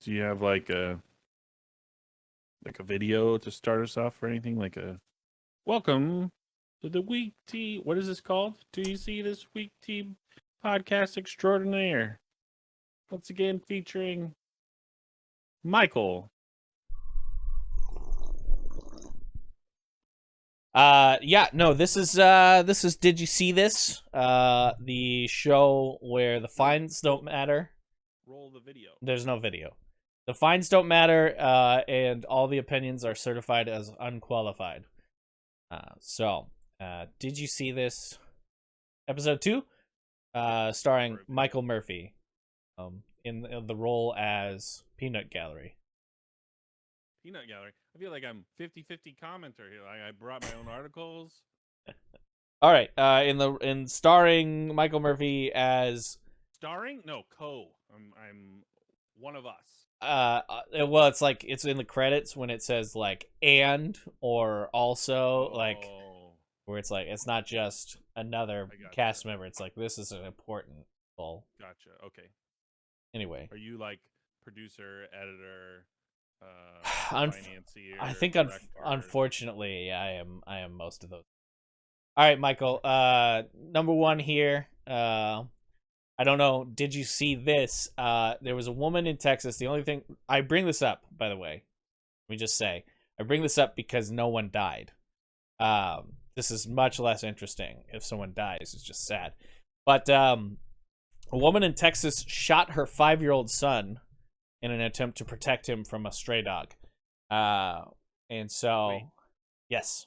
Do you have like a video to start us off or anything? Like a welcome to the week tea. What is this called? Do you see this week tea podcast extraordinaire? Once again featuring Michael. Yeah, no, this is Did You See This? The show where the fines don't matter. Roll the video. There's no video. The fines don't matter, and all the opinions are certified as unqualified. Did you see this? Episode 2, starring Michael Murphy, in the role as Peanut Gallery. Peanut Gallery. I feel like I'm 50-50 commenter here. Like I brought my own articles. All right, in starring Michael Murphy as Starring? No, I'm one of us. Well, it's like it's in the credits when it says like and or also, like where it's like it's not just another cast member. It's like this is an important role. Gotcha. Okay. Anyway, are you like producer, editor, financier? I think unfortunately I am most of those. All right, Michael. Number one here. I don't know. Did you see this? There was a woman in Texas. The only thing I bring this up, by the way, let me just say, I bring this up because no one died. This is much less interesting if someone dies. It's just sad. But a woman in Texas shot her 5-year-old son in an attempt to protect him from a stray dog. And so, wait. Yes.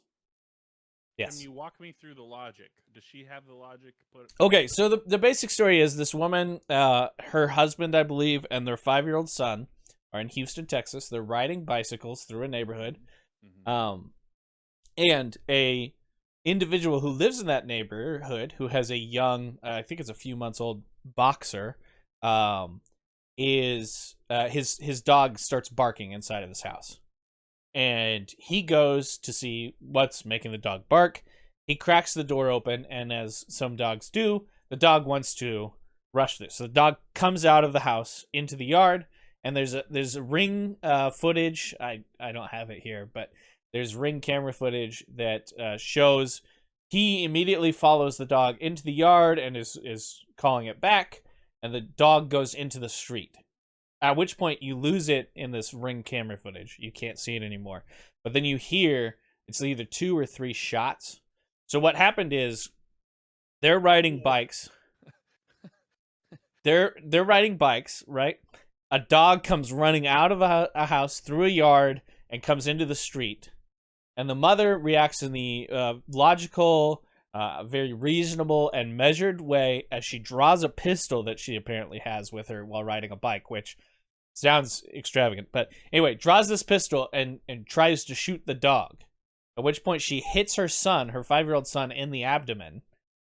Can you walk me through the logic? Does she have the logic? Okay, so the basic story is this woman, her husband, I believe, and their 5-year-old son are in Houston, Texas. They're riding bicycles through a neighborhood. Mm-hmm. And a individual who lives in that neighborhood, who has a young, I think it's a few months old boxer, his dog starts barking inside of his house. And he goes to see what's making the dog bark. He cracks the door open, and as some dogs do, the dog wants to rush this. So the dog comes out of the house into the yard, and there's a ring footage. I don't have it here, but there's ring camera footage that shows he immediately follows the dog into the yard and is calling it back, and the dog goes into the street. At which point you lose it in this ring camera footage. You can't see it anymore. But then you hear it's either 2 or 3 shots. So what happened is they're riding bikes. They're riding bikes, right? A dog comes running out of a house through a yard and comes into the street. And the mother reacts in the logical, very reasonable and measured way as she draws a pistol that she apparently has with her while riding a bike, which sounds extravagant. But anyway, draws this pistol and tries to shoot the dog. At which point she hits her son, her 5-year-old son, in the abdomen.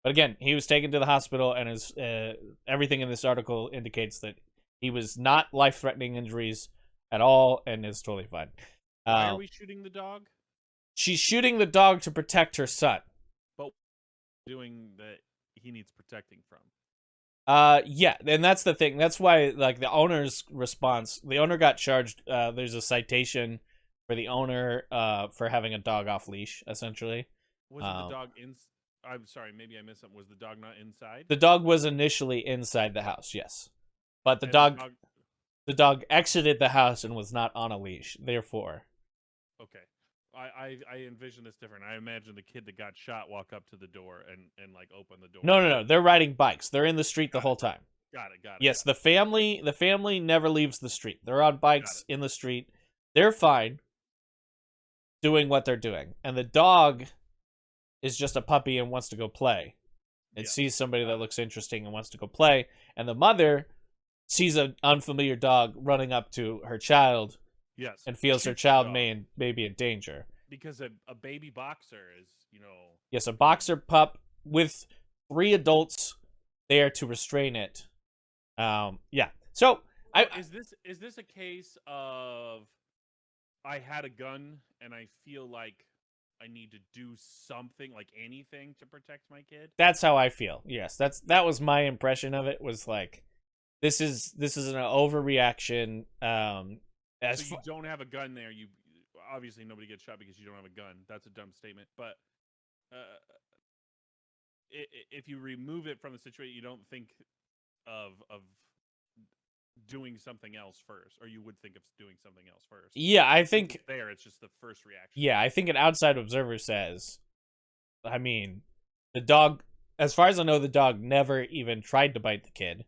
But again, he was taken to the hospital, and his everything in this article indicates that he was not life-threatening injuries at all and is totally fine. Why are we shooting the dog? She's shooting the dog to protect her son. But doing that he needs protecting from. Yeah, and that's the thing. That's why, like, the owner's response, the owner got charged. There's a citation for the owner for having a dog off leash, essentially. Was the dog in? I'm sorry, maybe I missed something. Was the dog not inside? The dog was initially inside the house, yes, but the dog exited the house and was not on a leash. Therefore, okay. I envision this different. I imagine the kid that got shot walk up to the door and like open the door. No. They're riding bikes. They're in the street the whole time. Got it. Yes, the family never leaves the street. They're on bikes in the street. They're fine doing what they're doing. And the dog is just a puppy and wants to go play. It sees somebody that looks interesting and wants to go play. And the mother sees an unfamiliar dog running up to her child. Yes. And feels her child may be in danger. Because a baby boxer is, Yes, a boxer pup with 3 adults there to restrain it. Yeah. So, is this a case of I had a gun and I feel like I need to do something, like anything, to protect my kid? That's how I feel. Yes, that was my impression of it. Was like, this is an overreaction. So you don't have a gun there. You obviously nobody gets shot because you don't have a gun. That's a dumb statement. But uh, if you remove it from the situation, you don't think of doing something else first, or you would think of doing something else first. Yeah, I think it's there. It's just the first reaction. Yeah, I think an outside observer says, I mean, the dog, as far as I know, the dog never even tried to bite the kid.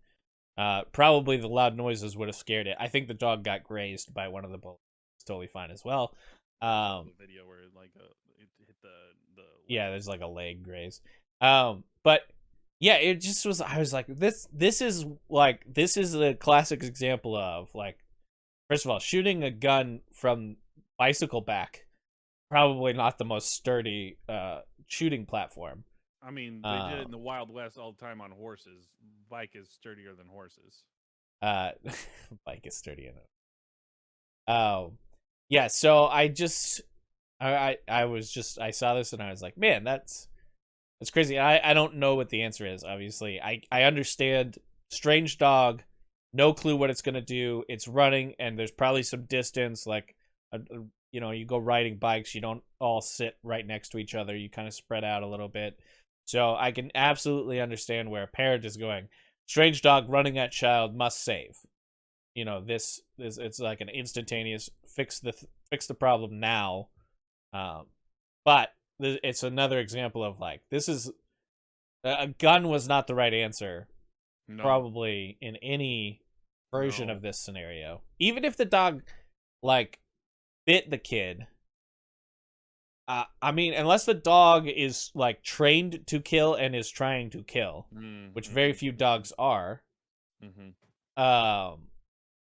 Probably the loud noises would have scared it. I think the dog got grazed by one of the bullets. It's totally fine as well. The video where it hit the yeah, there's like a leg graze. But yeah, it just was. I was like, this is a classic example of, like, first of all, shooting a gun from bicycle back, probably not the most sturdy shooting platform. I mean, they did it in the Wild West all the time on horses. Bike is sturdier than horses. Bike is sturdy enough. Yeah. So I saw this and I was like, man, that's crazy. I don't know what the answer is. Obviously, I understand strange dog, no clue what it's gonna do. It's running and there's probably some distance. Like, you go riding bikes, you don't all sit right next to each other. You kind of spread out a little bit. So I can absolutely understand where a parent is going, strange dog running at child, must save. This it's like an instantaneous fix the problem now. But it's another example of, like, this is a gun was not the right answer. No. Probably in any version of this scenario. Even if the dog, like, bit the kid, I mean, unless the dog is, like, trained to kill and is trying to kill, which very few dogs are.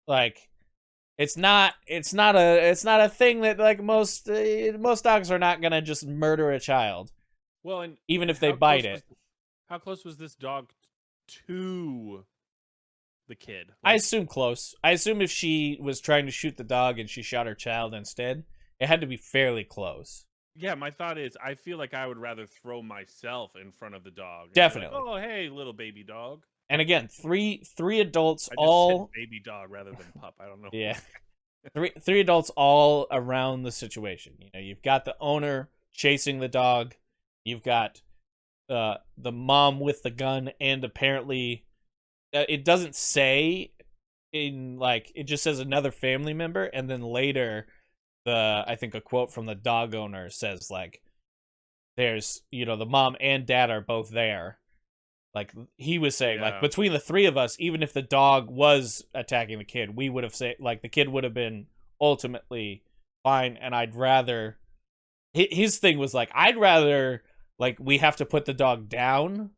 Like, it's not a thing that, like, most dogs are not gonna just murder a child. Well, and even if they bite it. How close was this dog to the kid? Like, I assume close. I assume if she was trying to shoot the dog and she shot her child instead, it had to be fairly close. Yeah, my thought is, I feel like I would rather throw myself in front of the dog. Definitely. Like, oh, hey, little baby dog. And again, three adults, all said baby dog rather than pup. I don't know. Yeah, three adults all around the situation. You've got the owner chasing the dog. You've got the mom with the gun, and apparently, it doesn't say it just says another family member, and then later, I think a quote from the dog owner says, like, there's, the mom and dad are both there. Like, he was saying, like, between the three of us, even if the dog was attacking the kid, we would have said, like, the kid would have been ultimately fine. And I'd rather, his thing was, like, I'd rather, like, we have to put the dog down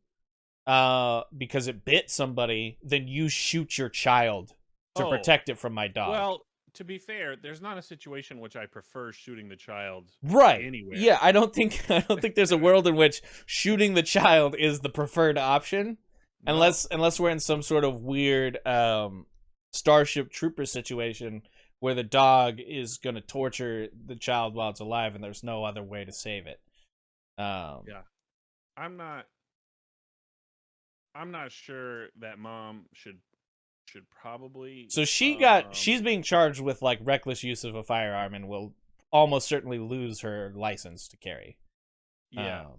because it bit somebody than you shoot your child to protect it from my dog. Well, to be fair, there's not a situation in which I prefer shooting the child anywhere. Yeah, I don't think there's a world in which shooting the child is the preferred option, unless we're in some sort of weird Starship Trooper situation where the dog is going to torture the child while it's alive and there's no other way to save it. Yeah. I'm not sure that mom should probably. So she's being charged with, like, reckless use of a firearm and will almost certainly lose her license to carry. Yeah.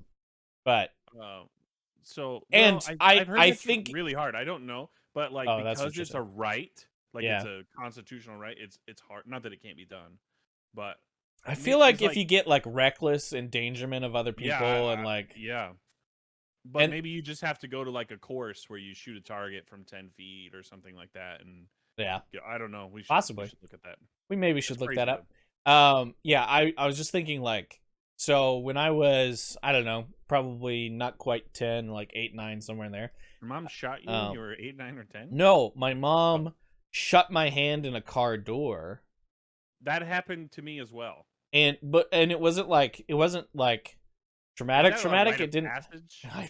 But so, and I've heard I think really hard. I don't know, but, like, because it's a right, like, it's a constitutional right. It's hard. Not that it can't be done, but I feel like if you get, like, reckless endangerment of other people but maybe you just have to go to, like, a course where you shoot a target from 10 feet or something like that. And I don't know. We should look at that. We maybe should look that up. I was just thinking, like, so when I was, I don't know, probably not quite 10, like 8, 9, somewhere in there. Your mom shot you when you were 8, 9, or 10? No, my mom shut my hand in a car door. That happened to me as well. And it wasn't like traumatic. It didn't.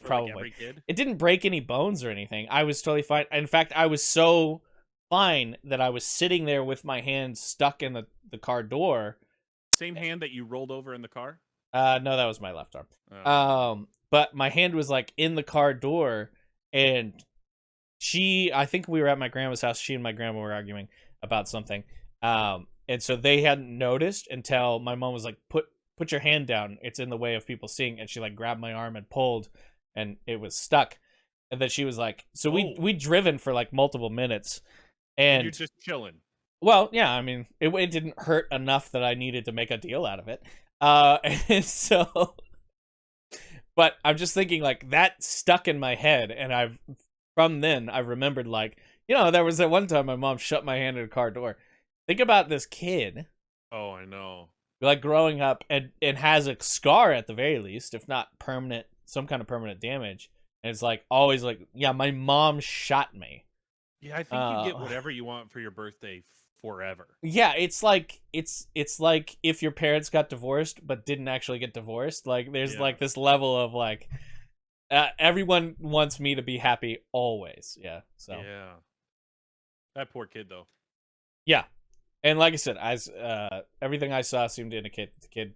Probably. It didn't break any bones or anything. I was totally fine. In fact, I was so fine that I was sitting there with my hand stuck in the car door. Same hand that you rolled over in the car? No, that was my left arm. But my hand was, like, in the car door, and I think we were at my grandma's house. She and my grandma were arguing about something. And so they hadn't noticed until my mom was like, put your hand down. It's in the way of people seeing. And she like grabbed my arm and pulled, and it was stuck. And then she was like, so we'd driven for like multiple minutes. And you're And just chilling. well, yeah, I mean, it didn't hurt enough that I needed to make a deal out of it. And so, but I'm just thinking like that stuck in my head, and from then I remembered like, there was that one time my mom shut my hand in a car door. Think about this kid. Oh, I know. Like growing up and has a scar at the very least, if not permanent, some kind of permanent damage. And it's like always like, yeah, my mom shot me. Yeah, I think you get whatever you want for your birthday forever. Yeah, it's like if your parents got divorced but didn't actually get divorced. Like there's like this level of like everyone wants me to be happy always. Yeah. So yeah, that poor kid though. Yeah, and like I said, everything I saw seemed to indicate that the kid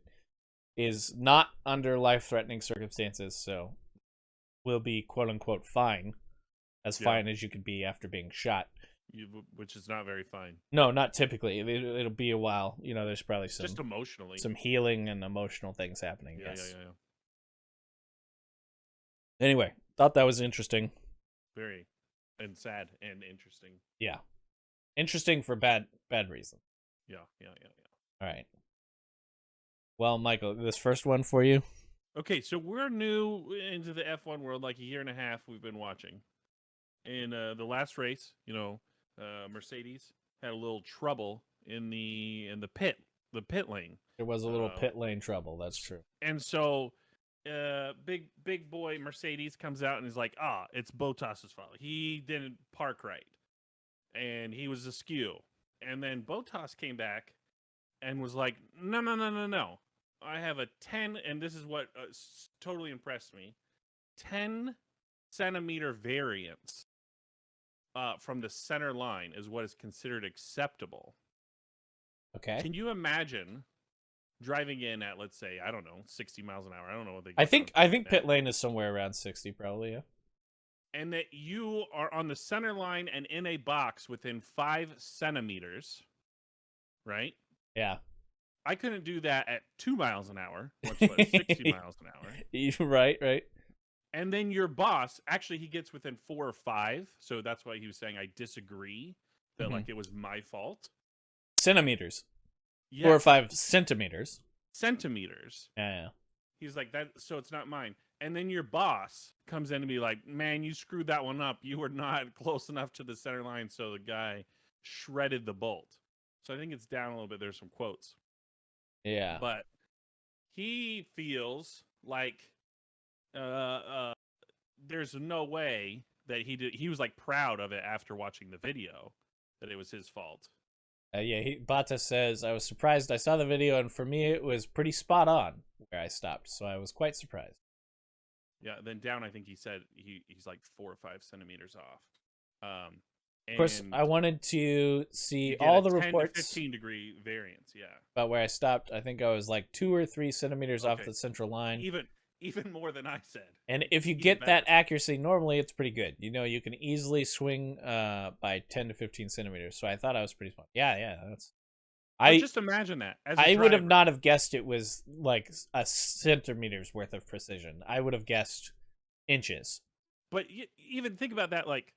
is not under life-threatening circumstances, so will be quote unquote fine, fine as you could be after being shot. Which is not very fine. No, not typically. It'll be a while. There's probably just emotionally some healing and emotional things happening. Yeah, yes. yeah. Anyway, thought that was interesting. Very, and sad and interesting. Yeah, interesting for bad reason. Yeah. All right. Well, Michael, this first one for you. Okay, so we're new into the F1 world, like a year and a half we've been watching. In the last race, Mercedes had a little trouble in the pit lane. There was a little pit lane trouble. That's true. And so, big boy Mercedes comes out and is like, it's Bottas's fault. He didn't park right, and he was askew. And then Bottas came back and was like, no. I have a 10, and this is what totally impressed me, 10 centimeter variance from the center line is what is considered acceptable. Okay. Can you imagine driving in at, let's say, I don't know, 60 miles an hour? I don't know what they. I think pit lane is somewhere around 60, probably. Yeah. And that you are on the center line and in a box within 5 centimeters, right? Yeah. I couldn't do that at 2 miles an hour, much less 60 miles an hour. Right. And then your boss, actually, he gets within 4 or 5. So that's why he was saying, I disagree that like it was my fault. Centimeters. Yes. 4 or 5 centimeters. Centimeters. Yeah. He's like, that. So it's not mine. And then your boss comes in and be like, man, you screwed that one up. You were not close enough to the center line. So the guy shredded the bolt. So I think it's down a little bit. There's some quotes. Yeah. But he feels like there's no way that he was like proud of it after watching the video that it was his fault. Bottas says, I was surprised I saw the video, and for me it was pretty spot on where I stopped, so I was quite surprised. Yeah, then down I think he said he's like 4 or 5 centimeters off. Of course, I wanted to see all the reports. 10 to 15 degree variance, yeah. About where I stopped, I think I was like 2 or 3 centimeters off the central line. Even more than I said. And if you get that accuracy, normally it's pretty good. You can easily swing by 10 to 15 centimeters. So I thought I was pretty smart. Yeah, that's. Just imagine that. I would have not have guessed it was like a centimeter's worth of precision. I would have guessed inches. But even think about that, like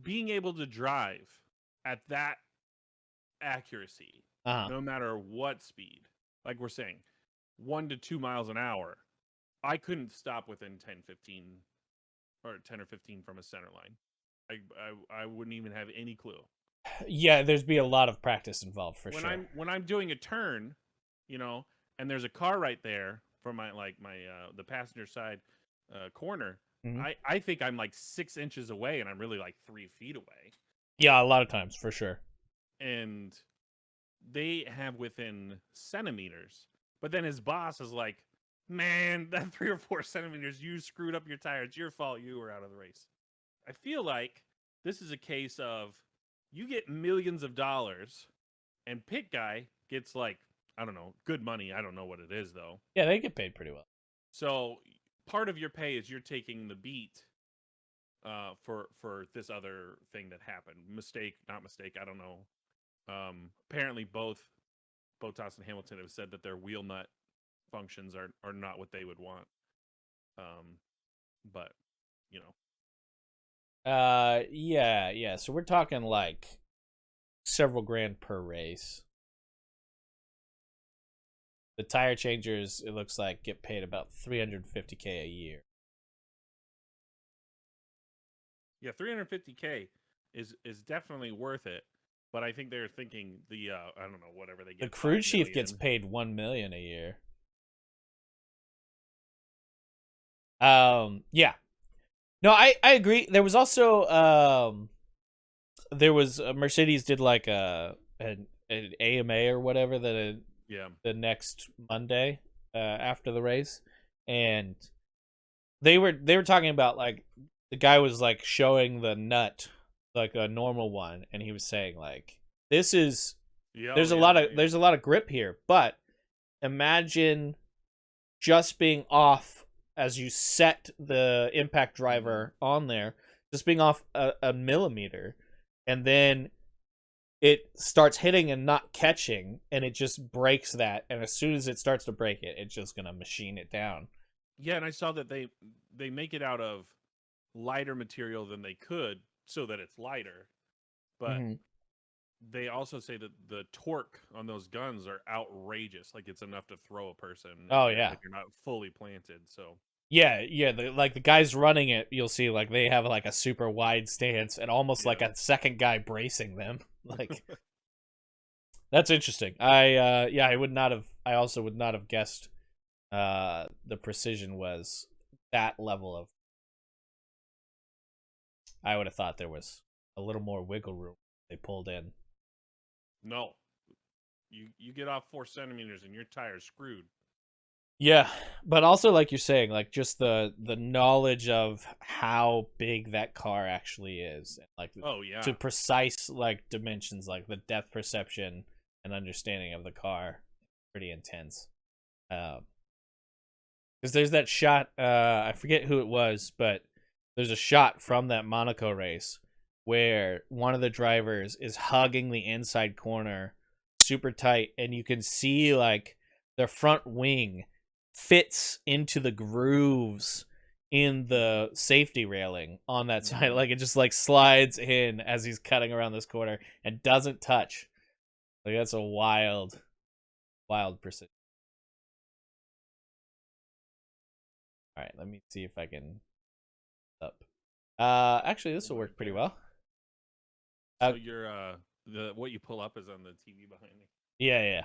being able to drive at that accuracy, no matter what speed, like we're saying, 1 to 2 miles an hour, I couldn't stop within 10 or 15 from a center line. I wouldn't even have any clue. Yeah, there's be a lot of practice involved for sure. When I'm doing a turn, and there's a car right there from the passenger side corner, I think I'm like 6 inches away, and I'm really like 3 feet away. Yeah, a lot of times for sure. And they have within centimeters. But then his boss is like, man, that 3 or 4 centimeters, you screwed up your tire. It's your fault. You were out of the race. I feel like this is a case of you get millions of dollars and pit guy gets like, I don't know, good money. I don't know what it is, though. Yeah, they get paid pretty well. So part of your pay is you're taking the beat for this other thing that happened. Mistake, not mistake. I don't know. Apparently, both Bottas and Hamilton have said that their wheel nut functions are not what they would want. But you know, Yeah. So we're talking like several grand per race. The tire changers, it looks like, get paid about $350K a year. yeah, $350K is definitely worth it. But I think they're thinking the I don't know, whatever they get. The crew $5 chief gets million. paid $1 million a year. Yeah. No, I agree. There was also there was Mercedes did like an AMA or whatever Yeah. the next Monday after the race, and they were talking about, like, the guy was like showing the nut, like a normal one, and he was saying like, this is Yeah. there's a lot of grip here, but imagine just being off as you set the impact driver on there, just being off a millimeter, and then it starts hitting and not catching, and it just breaks that, and as soon as it starts to break it, it's just gonna machine it down. Yeah, and I saw that they make it out of lighter material than they could so that it's lighter. But Mm-hmm. they also say that the torque on those guns are outrageous. Like it's enough to throw a person Oh yeah. if you're not fully planted. So Yeah, like the guys running it, you'll see like they have like a super wide stance and almost yeah. like a second guy bracing them. Like, that's interesting. I also would not have guessed the precision was that level of. I would have thought there was a little more wiggle room they pulled in. No. You get off 4 centimeters and your tire's screwed. Yeah, but also, like you're saying, like, just the knowledge of how big that car actually is, like, Oh yeah. to precise like dimensions, like the depth perception and understanding of the car, pretty intense. Because there's that shot, I forget who it was, but there's a shot from that Monaco race where one of the drivers is hugging the inside corner super tight, and you can see like their front wing fits into the grooves in the safety railing on that side. Mhm. Like, it just like slides in as he's cutting around this corner and doesn't touch. Like, that's a wild precision. All right, let me see if I can up. Actually, this will Oh my work pretty gosh. well. So you're the what you pull up is on the TV behind me. Yeah.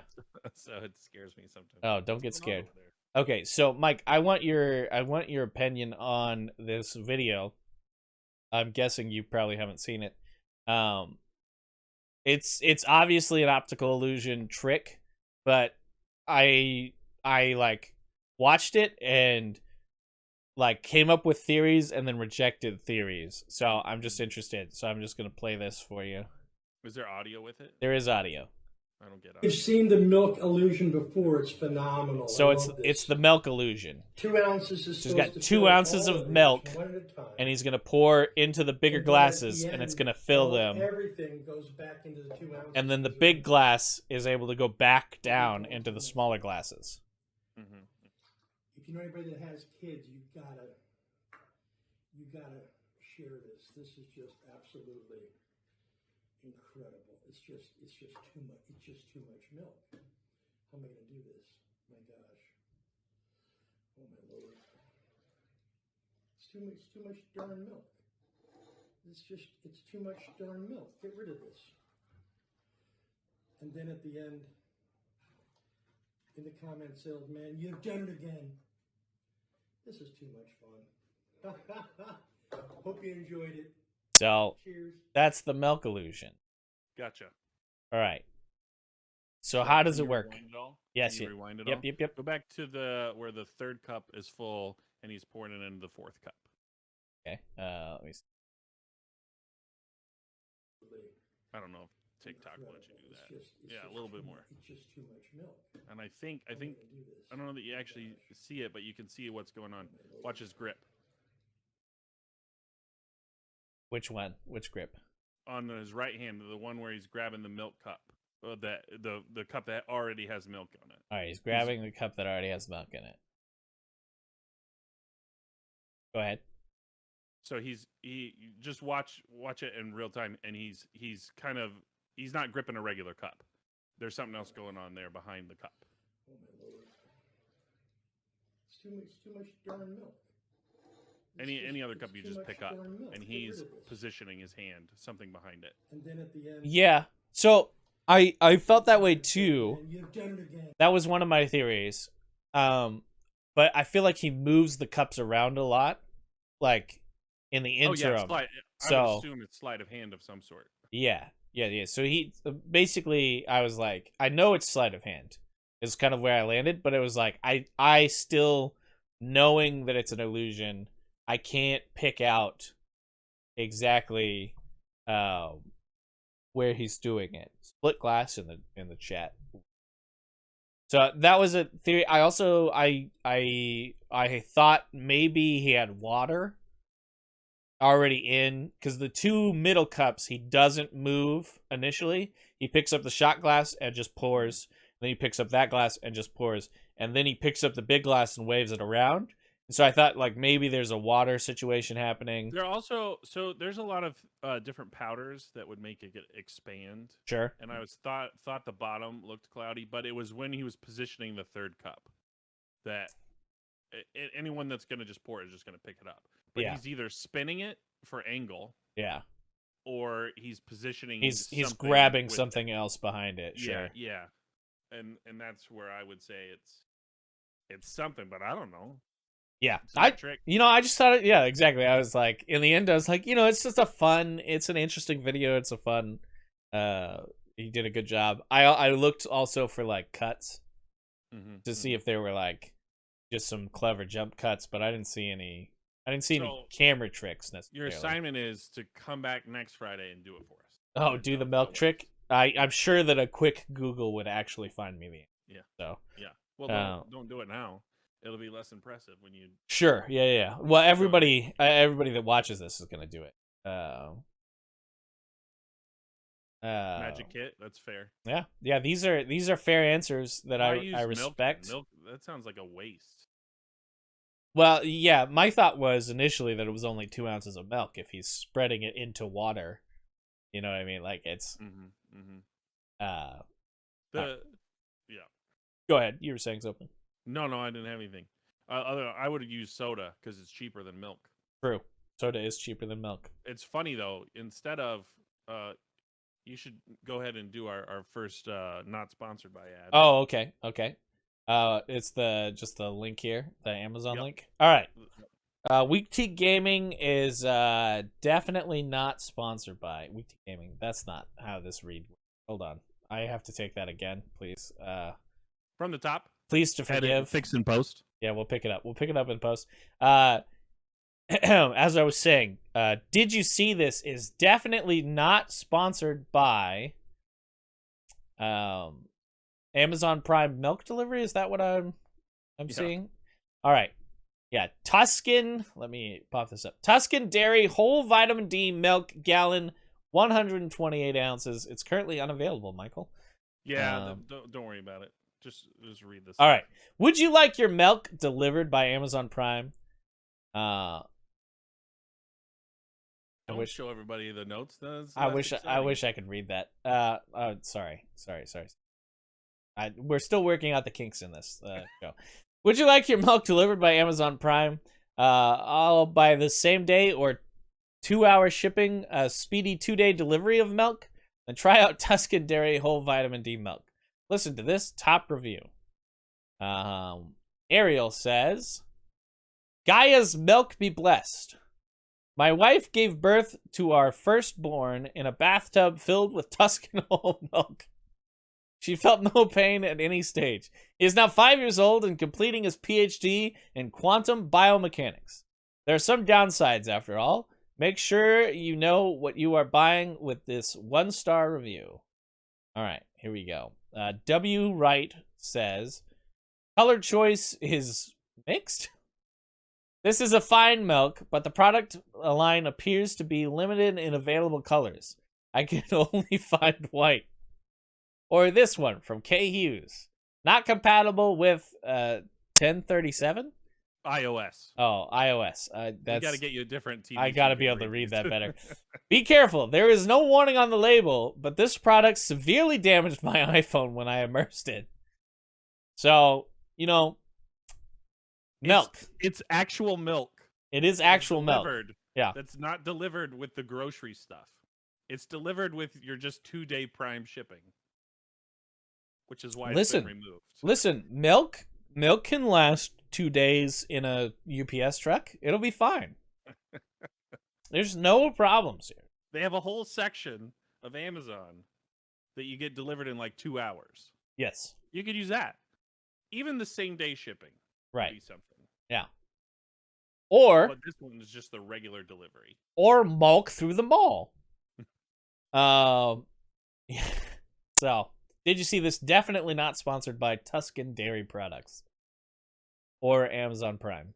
So it scares me sometimes. Oh, don't What's get going on scared. over there? Okay, so Mike, I want your opinion on this video. I'm guessing you probably haven't seen it. Um, it's obviously an optical illusion trick, but I like watched it and like came up with theories and then rejected theories. So I'm just interested. So I'm just gonna play this for you. Is there audio with it? There is audio. I don't get You've audio. seen the milk illusion before. It's phenomenal. So I love this. it's the milk illusion. 2 ounces is So he's supposed got to 2 fill ounces all of these, milk, one at a time. and he's gonna pour into the bigger And then at glasses, the and it's end, gonna fill all- them. Everything goes back into the 2 ounces. And then the These are- big glass is able to go back down into the smaller glasses. Mm-hmm. If you know anybody that has kids, you gotta share this. This is just absolutely incredible. It's just too much. It's just too much milk. How am I gonna do this? My gosh. Oh my lord. It's too much darn milk. It's too much darn milk. Get rid of this. And then at the end, in the comments, said, man, you've done it again. This is too much fun. Hope you enjoyed it. So Cheers. that's the milk illusion. Gotcha. All right. So how does Can it you work? rewind it all? Yes. Can you rewind it Yep. all? Yep. Go back to the where the third cup is full and he's pouring it into the fourth cup. Okay. Let me see. I don't know if TikTok will let you do that. Yeah, a little bit more. It's just too much milk. And I think I don't know that you actually see it, but you can see what's going on. Watch his grip. Which one? Which grip? On his right hand, the one where he's grabbing the milk cup. The cup that already has milk on it. All right, he's grabbing the cup that already has milk in it. Go ahead. So he just watch it in real time, and he's not gripping a regular cup. There's something else going on there behind the cup. Oh my lord! It's too much darn milk. Any other cup you just pick up, and Get he's rid of this. positioning his hand, something behind it. And then at the end, Yeah. So I felt that way too. and you've done it again. That was one of my theories. But I feel like he moves the cups around a lot, like in the interim. Oh yeah, slide. I So- would assume it's sleight of hand of some sort. Yeah. So he basically, I was like, I know it's sleight of hand. Is kind of where I landed, but it was like I still, knowing that it's an illusion, I can't pick out exactly where he's doing it. Split glass in the chat. So that was a theory. I also I thought maybe he had water already in, because the two middle cups he doesn't move initially. He picks up the shot glass and just pours. Then he picks up that glass and just pours. And then he picks up the big glass and waves it around. And so I thought like maybe there's a water situation happening. There also there's a lot of different powders that would make it expand. Sure. And I thought the bottom looked cloudy, but it was when he was positioning the third cup that anyone that's gonna just pour it is just gonna pick it up. But Yeah. he's either spinning it for angle, Yeah. or he's positioning. He's something grabbing with something else behind it. Sure. Yeah, yeah, and that's where I would say it's something, but I don't know. Yeah. It's not a trick. I just thought yeah, exactly. I was like, in the end, I was like, it's just it's an interesting video. It's a fun, he did a good job. I looked also for like cuts to see if there were like just some clever jump cuts, but I didn't see any any camera tricks necessarily. Your assignment is to come back next Friday and do it for us. Oh, do the milk trick? I'm sure that a quick Google would actually find me the answer. Yeah. So yeah. Well, don't do it now. It'll be less impressive when you. Sure. Yeah. Well, everybody that watches this is gonna do it. Magic kit. That's fair. Yeah. These are fair answers that Why I use respect. Milk. That sounds like a waste. Well, yeah. My thought was initially that it was only 2 ounces of milk if he's spreading it into water. You know what I mean? Like it's. Yeah. Go ahead. You were saying something. No, I didn't have anything. I would have used soda because it's cheaper than milk. True. Soda is cheaper than milk. It's funny though. Instead of, you should go ahead and do our first not sponsored by ad. Oh, okay. It's just the link here, the Amazon Yep. link. All right. Weak Tea Gaming is definitely not sponsored by Weak Tea Gaming. That's not how this read. Hold on. I have to take that again, please. From the top. Please to forgive. Fix and post. Yeah, we'll pick it up. We'll pick it up in post. As I was saying, Did You See This is definitely not sponsored by Amazon Prime milk delivery. Is that what I'm seeing? All right. Yeah, Tuscan. Let me pop this up. Tuscan Dairy Whole Vitamin D Milk Gallon, 128 ounces. It's currently unavailable, Michael. Yeah, don't worry about it. Just read this. All right. Would you like your milk delivered by Amazon Prime? I wish show everybody the notes. I wish I could read that. Sorry. We're still working out the kinks in this show. Would you like your milk delivered by Amazon Prime? I'll buy the same day or 2-hour shipping, a speedy 2-day delivery of milk, and try out Tuscan Dairy Whole Vitamin D Milk. Listen to this top review. Ariel says, Gaia's milk be blessed. My wife gave birth to our firstborn in a bathtub filled with Tuscan whole milk. She felt no pain at any stage. He is now 5 years old and completing his PhD in quantum biomechanics. There are some downsides after all. Make sure you know what you are buying with this 1-star review. All right, here we go. W. Wright says, color choice is mixed. This is a fine milk, but the product line appears to be limited in available colors. I can only find white. Or this one from K. Hughes. Not compatible with 1037? iOS. Oh, iOS. We That's got to get you a different TV. I gotta be able to read that better. Be careful. There is no warning on the label, but this product severely damaged my iPhone when I immersed it. So, milk. It's actual milk. It is actual milk. Yeah. That's not delivered with the grocery stuff. It's delivered with your just 2-day Prime shipping, which is why it's been removed. Listen, milk can last 2 days in a UPS truck. It'll be fine. There's no problems here. They have a whole section of Amazon that you get delivered in like 2 hours. Yes. You could use that. Even the same day shipping. Right. Would be something. Yeah. Or but this one is just the regular delivery. Or milk through the mall. So, did you see this? Definitely not sponsored by Tuscan Dairy Products or Amazon Prime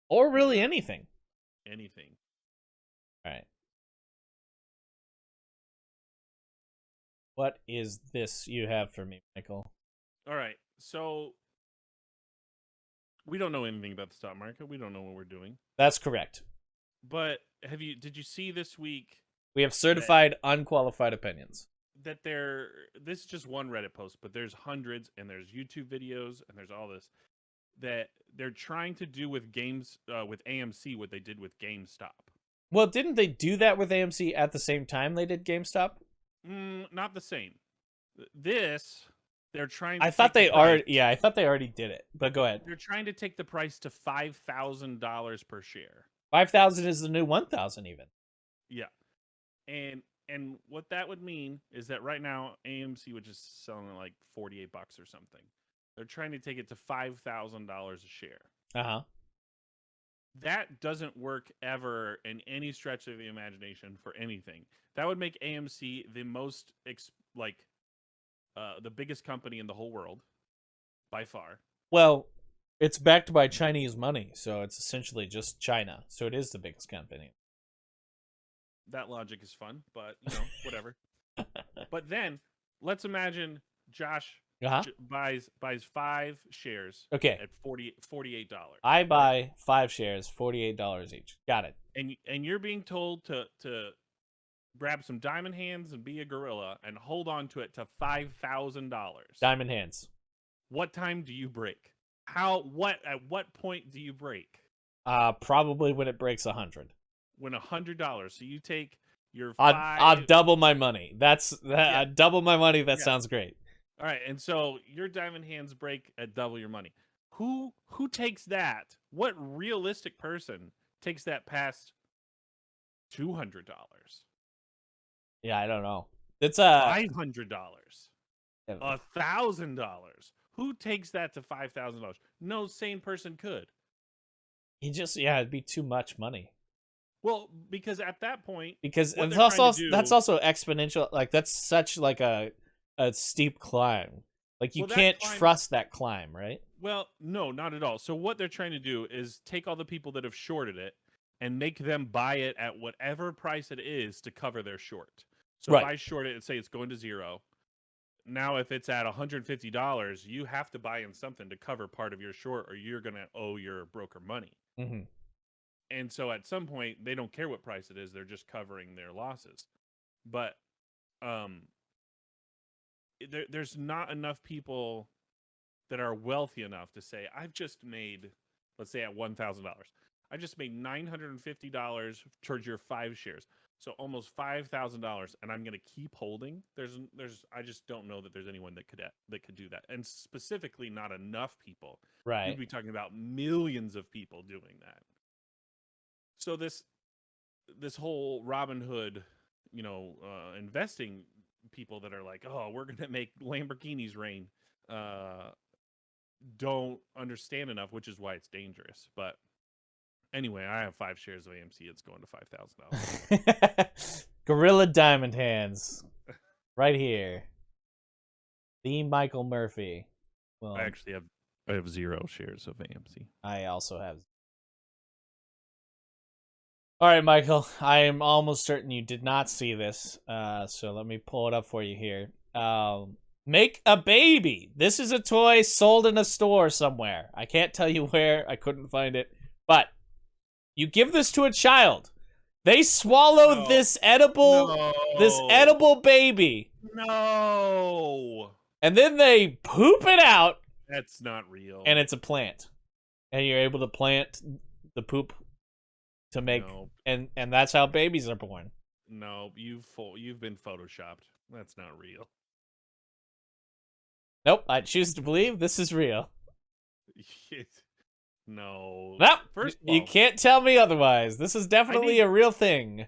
or really anything. Anything. All right. What is this you have for me, Michael? All right. So we don't know anything about the stock market. We don't know what we're doing. That's correct. But did you see this week? We have certified unqualified opinions. That this is just one Reddit post, but there's hundreds, and there's YouTube videos, and there's all this that they're trying to do with games, with AMC, what they did with GameStop. Well, didn't they do that with AMC at the same time they did GameStop? Not the same. They're trying. I thought they already did it. But go ahead. They're trying to take the price to $5,000 per share. 5,000 is the new 1,000 even. Yeah, and what that would mean is that right now AMC would just selling at like $48 or something. They're trying to take it to $5,000 a share. Uh-huh. That doesn't work ever in any stretch of the imagination for anything. That would make AMC the most the biggest company in the whole world by far. Well, it's backed by Chinese money, so it's essentially just China. So it is the biggest company. That logic is fun, but whatever. But then let's imagine Josh buys 5 shares. Okay. At $48. I buy 5 shares, $48 each. Got it. And you're being told to grab some diamond hands and be a gorilla and hold on to it to $5,000. Diamond hands. What time do you break? At what point do you break? Probably when it breaks 100. When $100. So you take your I'll double my money. I double my money. That sounds great. All right, and so your diamond hands break at double your money. Who takes that? What realistic person takes that past $200? Yeah, I don't know. It's $500, $1,000. Who takes that to $5,000? No sane person could. It'd be too much money. Well, because at that point, because it's also that's also exponential. Like that's such like a steep climb. Like you can't trust that climb, right? Well, no, not at all. So what they're trying to do is take all the people that have shorted it and make them buy it at whatever price it is to cover their short. So if I short it and say it's going to 0, now if it's at $150, you have to buy in something to cover part of your short, or you're going to owe your broker money. Mm-hmm. And so at some point, they don't care what price it is. They're just covering their losses. But there's not enough people that are wealthy enough to say, I've just made, let's say at $1,000, I just made $950 towards your 5 shares. So almost $5,000, and I'm going to keep holding. I just don't know that there's anyone that could do that, and specifically not enough people. Right, you'd be talking about millions of people doing that. So this whole Robinhood, investing people that are like, oh, we're going to make Lamborghinis rain, don't understand enough, which is why it's dangerous. But anyway, I have 5 shares of AMC. It's going to $5,000. Gorilla Diamond Hands. Right here. The Michael Murphy. Well, I have 0 shares of AMC. I also have. All right, Michael. I am almost certain you did not see this. So let me pull it up for you here. Make a baby. This is a toy sold in a store somewhere. I can't tell you where. I couldn't find it. But you give this to a child. They swallow No. this edible baby, No. and then they poop it out, That's not real. and it's a plant. And you're able to plant the poop to make, No. and that's how babies are born. No, you've been photoshopped. That's not real. Nope, I choose to believe this is real. No. Nope, First of you all, can't tell me otherwise. This is definitely a real thing.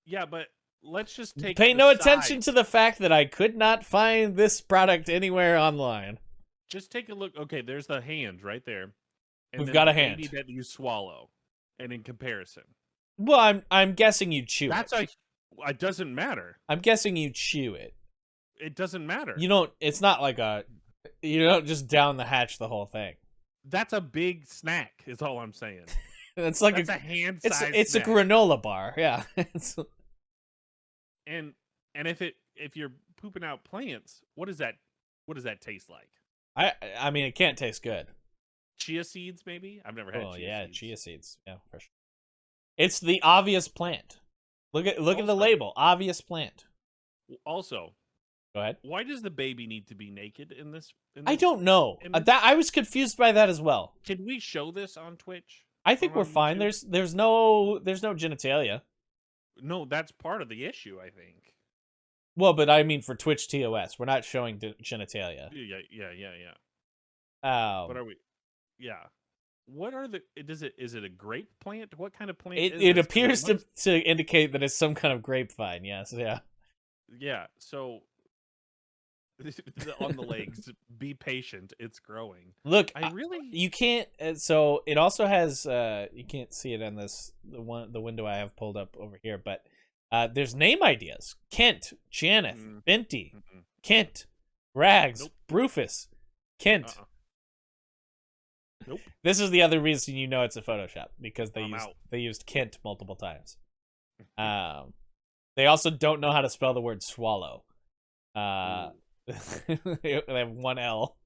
yeah, but let's just take. Pay the no size. attention to the fact that I could not find this product anywhere online. Just take a look. Okay, there's the hand right there. And We've then got the a hand. baby that you swallow, and in comparison, Well, I'm guessing you chew that's it. it doesn't matter. I'm guessing you chew it. It doesn't matter. You don't. It's not like you don't just down the hatch the whole thing. That's a big snack. Is all I'm saying. It's like That's a hand it's size. it's a granola bar. Yeah. And if you're pooping out plants, what does that taste like? I mean, it can't taste good. Chia seeds, maybe? I've never had. Oh chia yeah, seeds. chia seeds. Yeah, for sure. It's the obvious plant. Look at the Also- label. Obvious plant. Also, Go ahead. why does the baby need to be naked in this? I don't know. image? That I was confused by that as well. Can we show this on Twitch? I think Or we're on fine. YouTube? There's no genitalia. No, that's part of the issue. I think. Well, but I mean for Twitch TOS, we're not showing genitalia. Yeah. Um, What are we? Yeah. What are the? Is it a grape plant? What kind of plant? it is it this? appears What to indicate that it's some kind of grapevine. Yes, yeah. Yeah. So on the legs, be patient. It's growing. Look, I really. you can't. So it also has. You can't see it on the window I have pulled up over here, but there's name ideas: Kent, Janeth, Mm. Binty, Mm-mm. Kent, Rags, Nope. Brufus, Kent. Uh-uh. Nope. This is the other reason you know it's a Photoshop because I'm out. they used Kent multiple times. They also don't know how to spell the word swallow. They have one L.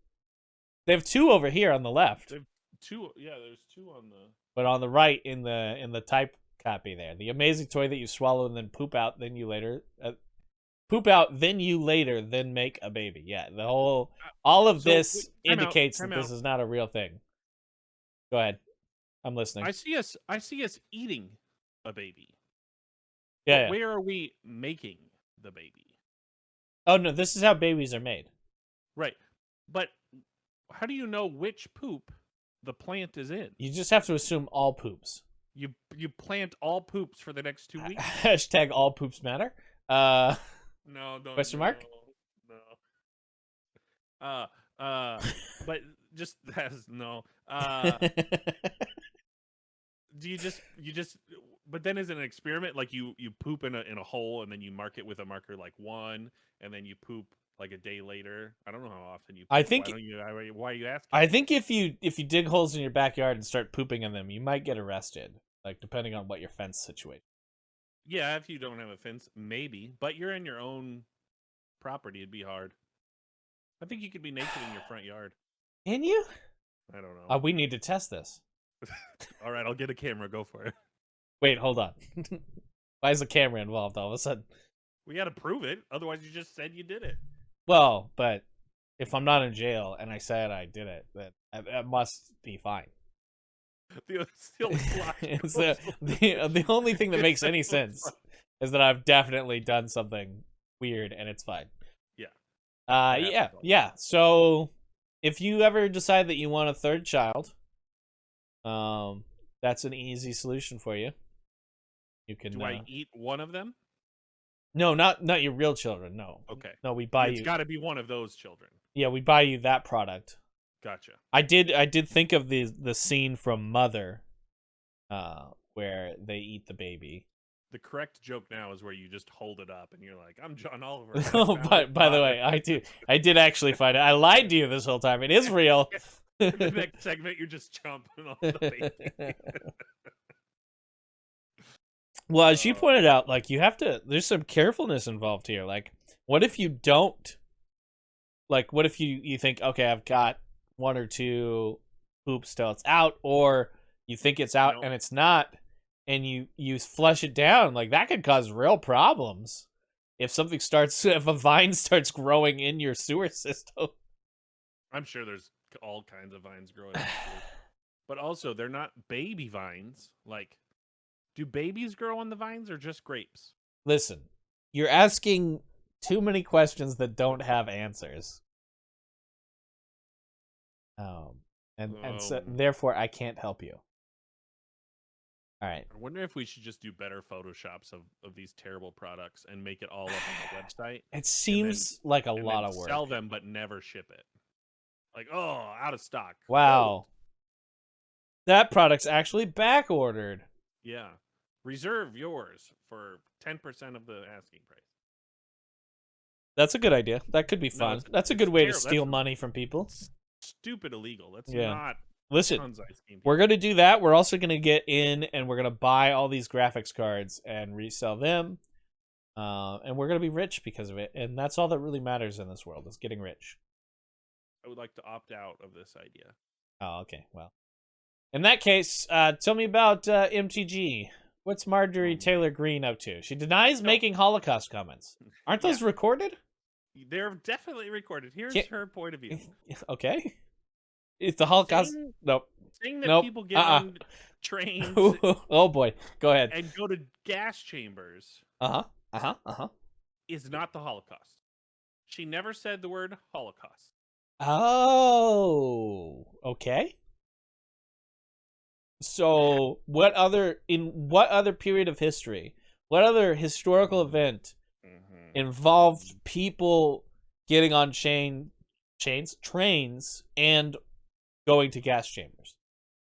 They have two over here on the left, Two. Yeah, there's two on the. but on the right in the type copy there. The amazing toy that you swallow and then poop out, then you later then make a baby. Yeah, all of So, this time out, indicates time that this out. is not a real thing. Go ahead. I'm listening. I see us eating a baby. Yeah, But yeah. where are we making the baby? Oh no, this is how babies are made. Right. But how do you know which poop the plant is in? You just have to assume all poops. You plant all poops for the next 2 weeks? Hashtag all poops matter. No, don't. Question mark? No. But just as no. Do you just but then is it an experiment like you poop in a hole and then you mark it with a marker like 1 and then you poop like a day later? I don't know how often you poop. I think- why are you asking? I think if you dig holes in your backyard and start pooping in them, you might get arrested. Like depending on what your fence situation. Yeah, if you don't have a fence, maybe. But you're in your own property, it'd be hard. I think you could be naked in your front yard. Can you? I don't know. We need to test this. All right, I'll get a camera. Go for it. Wait, hold on. Why is the camera involved all of a sudden? We got to prove it. Otherwise, you just said you did it. Well, but if I'm not in jail and I said I did it, then that must be fine. It's the only It's logical the only thing that It's makes any so sense fun. is that I've definitely done something weird and it's fine. Yeah. Yeah, happens all the yeah. So if you ever decide that you want a third child, that's an easy solution for you. You can. Do I eat one of them? No, not your real children. No. Okay. No, we buy It's you. got to be one of those children. Yeah, we buy you that product. Gotcha. I did think of the scene from Mother, where they eat the baby. The correct joke now is where you just hold it up and you're like, "I'm John Oliver." Oh, by the way, I did actually find it. I lied to you this whole time. It is real. The next segment, you're just chomping on the baby. Well, as you pointed out, like, you have to, there's some carefulness involved here. Like, what if you don't, like, what if you think, okay, I've got one or two poops till it's out, or you think it's out and it's not, and you flush it down, like, that could cause real problems. If a vine starts growing in your sewer system. I'm sure there's all kinds of vines growing. But also, they're not baby vines. Like, do babies grow on the vines or just grapes? Listen, you're asking too many questions that don't have answers. And so therefore I can't help you. All right. I wonder if we should just do better photoshops of these terrible products and make it all up on the website. It seems like a lot of work. Sell them but never ship it. Like, oh, out of stock. Wow. Oh. That product's actually back ordered. Yeah. Reserve yours for 10% of the asking price. That's a good idea. That could be fun. That's a good way to steal money from people. Stupid illegal. That's not. Listen, we're going to do that. We're also going to get in and we're going to buy all these graphics cards and resell them. And we're going to be rich because of it. And that's all that really matters in this world, is getting rich. I would like to opt out of this idea. Oh, okay. Well, in that case, tell me about MTG. What's Marjorie Taylor Greene up to? She denies making Holocaust comments. Aren't those recorded? They're definitely recorded. Here's her point of view. Okay. It's the Holocaust. Saying that people get on trains. Oh boy. Go ahead. And go to gas chambers. Is not the Holocaust. She never said the word Holocaust. Oh. Okay. So, what other period of history, what other historical event involved people getting on trains and going to gas chambers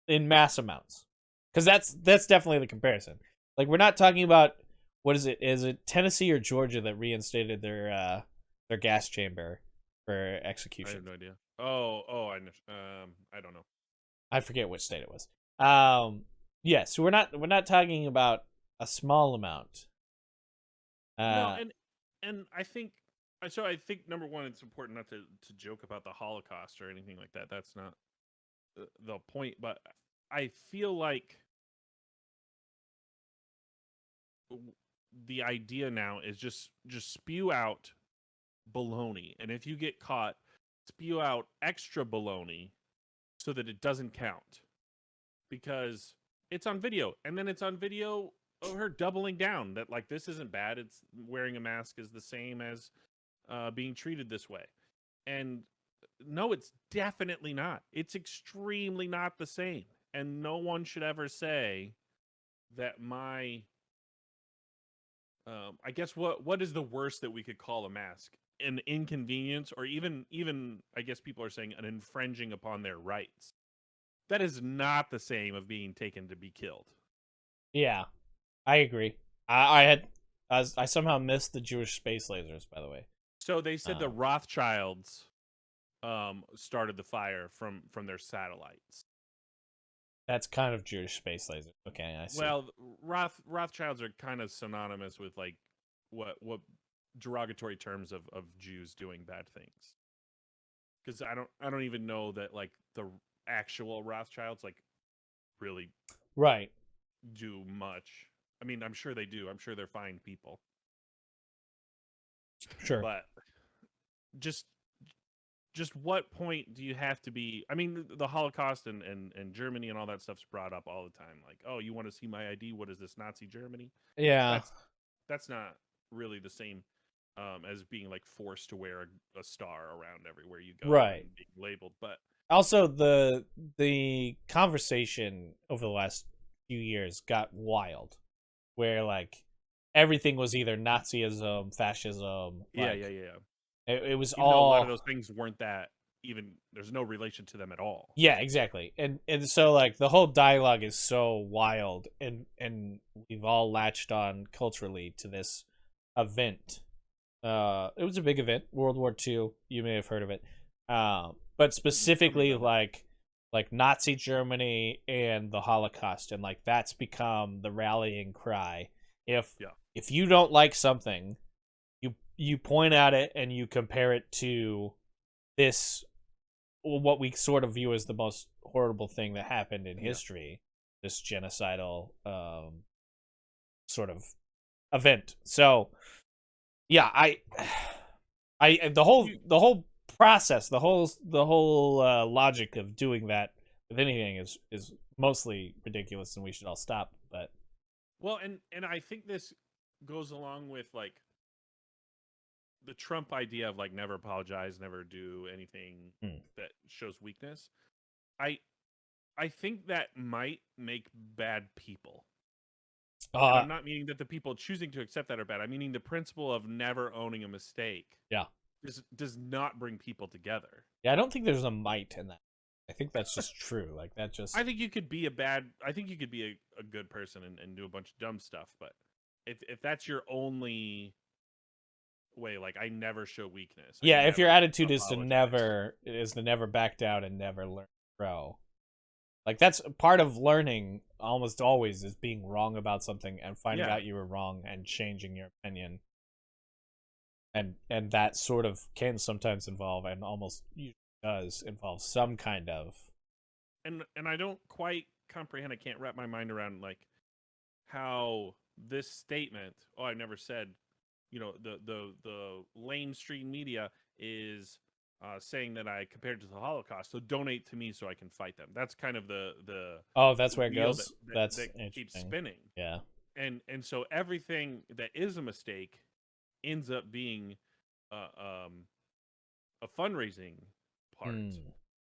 in mass amounts? Because that's definitely the comparison. Like, we're not talking about, what is it? Is it Tennessee or Georgia that reinstated their gas chamber for execution? I have no idea. I don't know. I forget which state it was. So we're not talking about a small amount. No, and I think number one, it's important not to joke about the Holocaust or anything like that. That's not the point. But I feel like the idea now is just spew out baloney, and if you get caught, spew out extra baloney so that it doesn't count. Because it's on video, and then it's on video of her doubling down that, like, this isn't bad. It's wearing a mask is the same as being treated this way. And no, it's definitely not. It's extremely not the same. And no one should ever say that my, I guess what is the worst that we could call a mask? An inconvenience, or even I guess people are saying an infringing upon their rights. That is not the same of being taken to be killed. Yeah, I agree. I somehow missed the Jewish space lasers, by the way. So they said the Rothschilds started the fire from their satellites. That's kind of Jewish space lasers. Okay, I see. Well, Rothschilds are kind of synonymous with, like, what derogatory terms of Jews doing bad things. Because I don't even know that, like, the actual Rothschilds, like, really do much. I mean, I'm sure they do. I'm sure they're fine people. Sure. But just what point do you have to be? I mean, the Holocaust and Germany and all that stuff's brought up all the time. Like, oh, you want to see my ID? What is this, Nazi Germany? Yeah. That's not really the same as being, like, forced to wear a star around everywhere you go. Right. And being labeled. But also, the conversation over the last few years got wild, where, like, everything was either Nazism, fascism. Yeah. It was even all. Though a lot of those things weren't that even. There's no relation to them at all. Yeah, exactly. And so, like, the whole dialogue is so wild, and we've all latched on culturally to this event. It was a big event, World War II. You may have heard of it. But specifically, like Nazi Germany and the Holocaust, and, like, that's become the rallying cry. If Yeah. if you don't like something, you point at it and you compare it to this, what we sort of view as the most horrible thing that happened in history, this genocidal sort of event. So yeah, the whole process, the whole logic of doing that with anything is mostly ridiculous, and we should all stop. But Well, and I think this goes along with like the Trump idea of like never apologize, never do anything that shows weakness. I I think that might make bad people. And I'm not meaning that the people choosing to accept that are bad. I'm meaning the principle of never owning a mistake. Yeah. Does not bring people together. Yeah, I don't think there's a might in that. I think that's just true. Like that just. I think you could be a good person and do a bunch of dumb stuff, but if that's your only way, like I never show weakness. Yeah, if your attitude is to apologize. never back down and never learn to grow. Like that's part of learning almost always is being wrong about something and finding out you were wrong and changing your opinion. And that sort of can sometimes involve, and almost usually does involve, some kind of And I don't quite comprehend, I can't wrap my mind around like how this statement, oh, I never said, the mainstream media is saying that I compared to the Holocaust, so donate to me so I can fight them. That's kind of the Oh, that's where it wheel goes. that That's keeps interesting. spinning. Yeah. And so everything that is a mistake ends up being a fundraising part.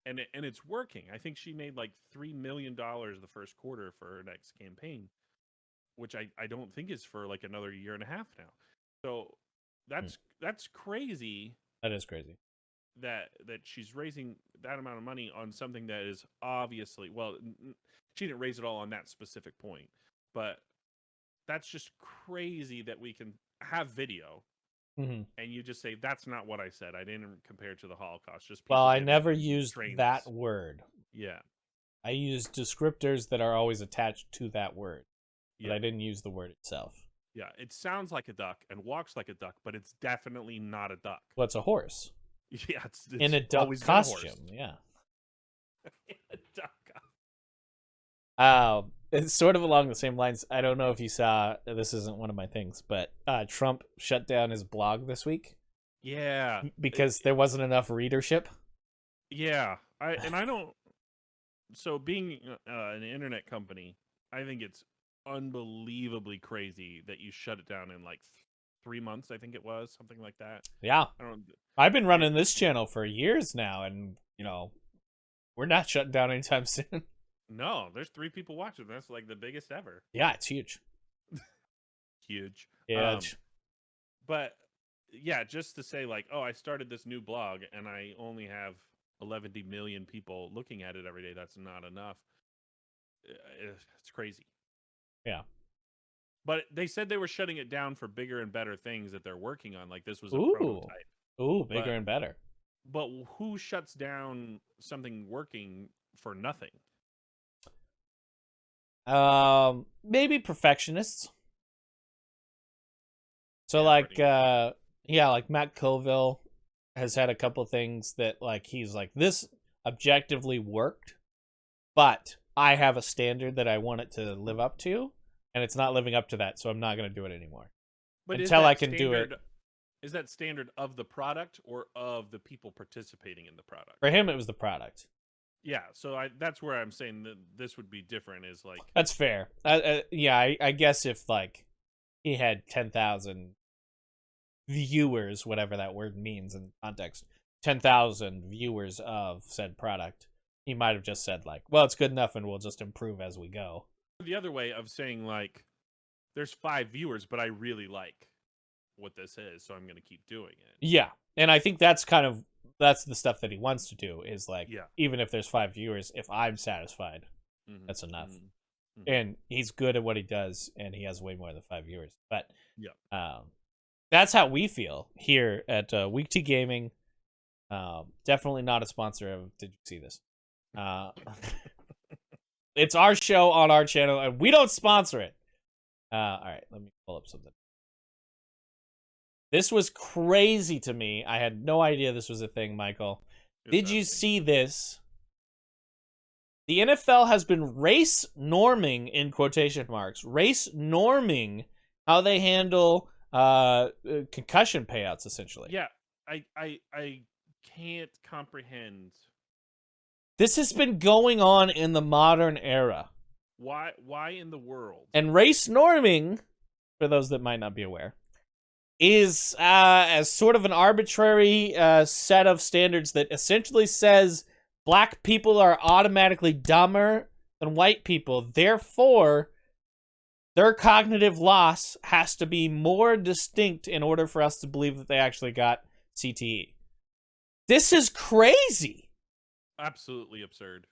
And it's working. I think she made like $3 million the first quarter for her next campaign, which I don't think is for like another year and a half now. So that's crazy. That is crazy. That she's raising that amount of money on something that is obviously, well, she didn't raise it all on that specific point, but that's just crazy that we can have video and you just say that's not what I said. I didn't compare to the Holocaust. Just Well, I getting never used trains. that word. Yeah. I use descriptors that are always attached to that word, but I didn't use the word itself. Yeah, it sounds like a duck and walks like a duck, but it's definitely not a duck. Well, it's a horse. Yeah, it's in a duck costume. Yeah. In a duck. It's sort of along the same lines. I don't know if you saw, this isn't one of my things, but Trump shut down his blog this week. Yeah. Because there wasn't enough readership. Yeah. I don't. So being an internet company, I think it's unbelievably crazy that you shut it down in like 3 months. I think it was something like that. Yeah. I've been running this channel for years now, and we're not shutting down anytime soon. No, there's 3 people watching. That's like the biggest ever. Yeah, it's huge. Huge. But yeah, just to say like, oh, I started this new blog and I only have 11 million people looking at it every day. That's not enough. It's crazy. Yeah. But they said they were shutting it down for bigger and better things that they're working on. Like this was a prototype. Ooh, bigger and better. But who shuts down something working for nothing? Maybe perfectionists. So like Matt Colville has had a couple things that like he's like, this objectively worked, but I have a standard that I want it to live up to, and it's not living up to that, so I'm not going to do it anymore. But until I can do it. Is that standard of the product or of the people participating in the product? For him, it was the product. Yeah, so that's where I'm saying that this would be different. Is like that's fair. I guess if like he had 10,000 viewers, whatever that word means in context, 10,000 viewers of said product, he might have just said like, well, it's good enough and we'll just improve as we go. The other way of saying like, there's 5 viewers, but I really like what this is, so I'm going to keep doing it. Yeah, and I think that's the stuff that he wants to do is like, even if there's 5 viewers, if I'm satisfied, that's enough. And he's good at what he does, and he has way more than 5 viewers. But that's how we feel here at Week T Gaming. Definitely not a sponsor of Did You See This? It's our show on our channel, and we don't sponsor it. All right, let me pull up something. This was crazy to me. I had no idea this was a thing, Michael. Did you see this? The NFL has been race norming, in quotation marks, race norming how they handle concussion payouts, essentially. Yeah, I can't comprehend This has been going on in the modern era. why in the world. And race norming, for those that might not be aware, is as sort of an arbitrary set of standards that essentially says black people are automatically dumber than white people. Therefore, their cognitive loss has to be more distinct in order for us to believe that they actually got CTE. This is crazy. Absolutely absurd.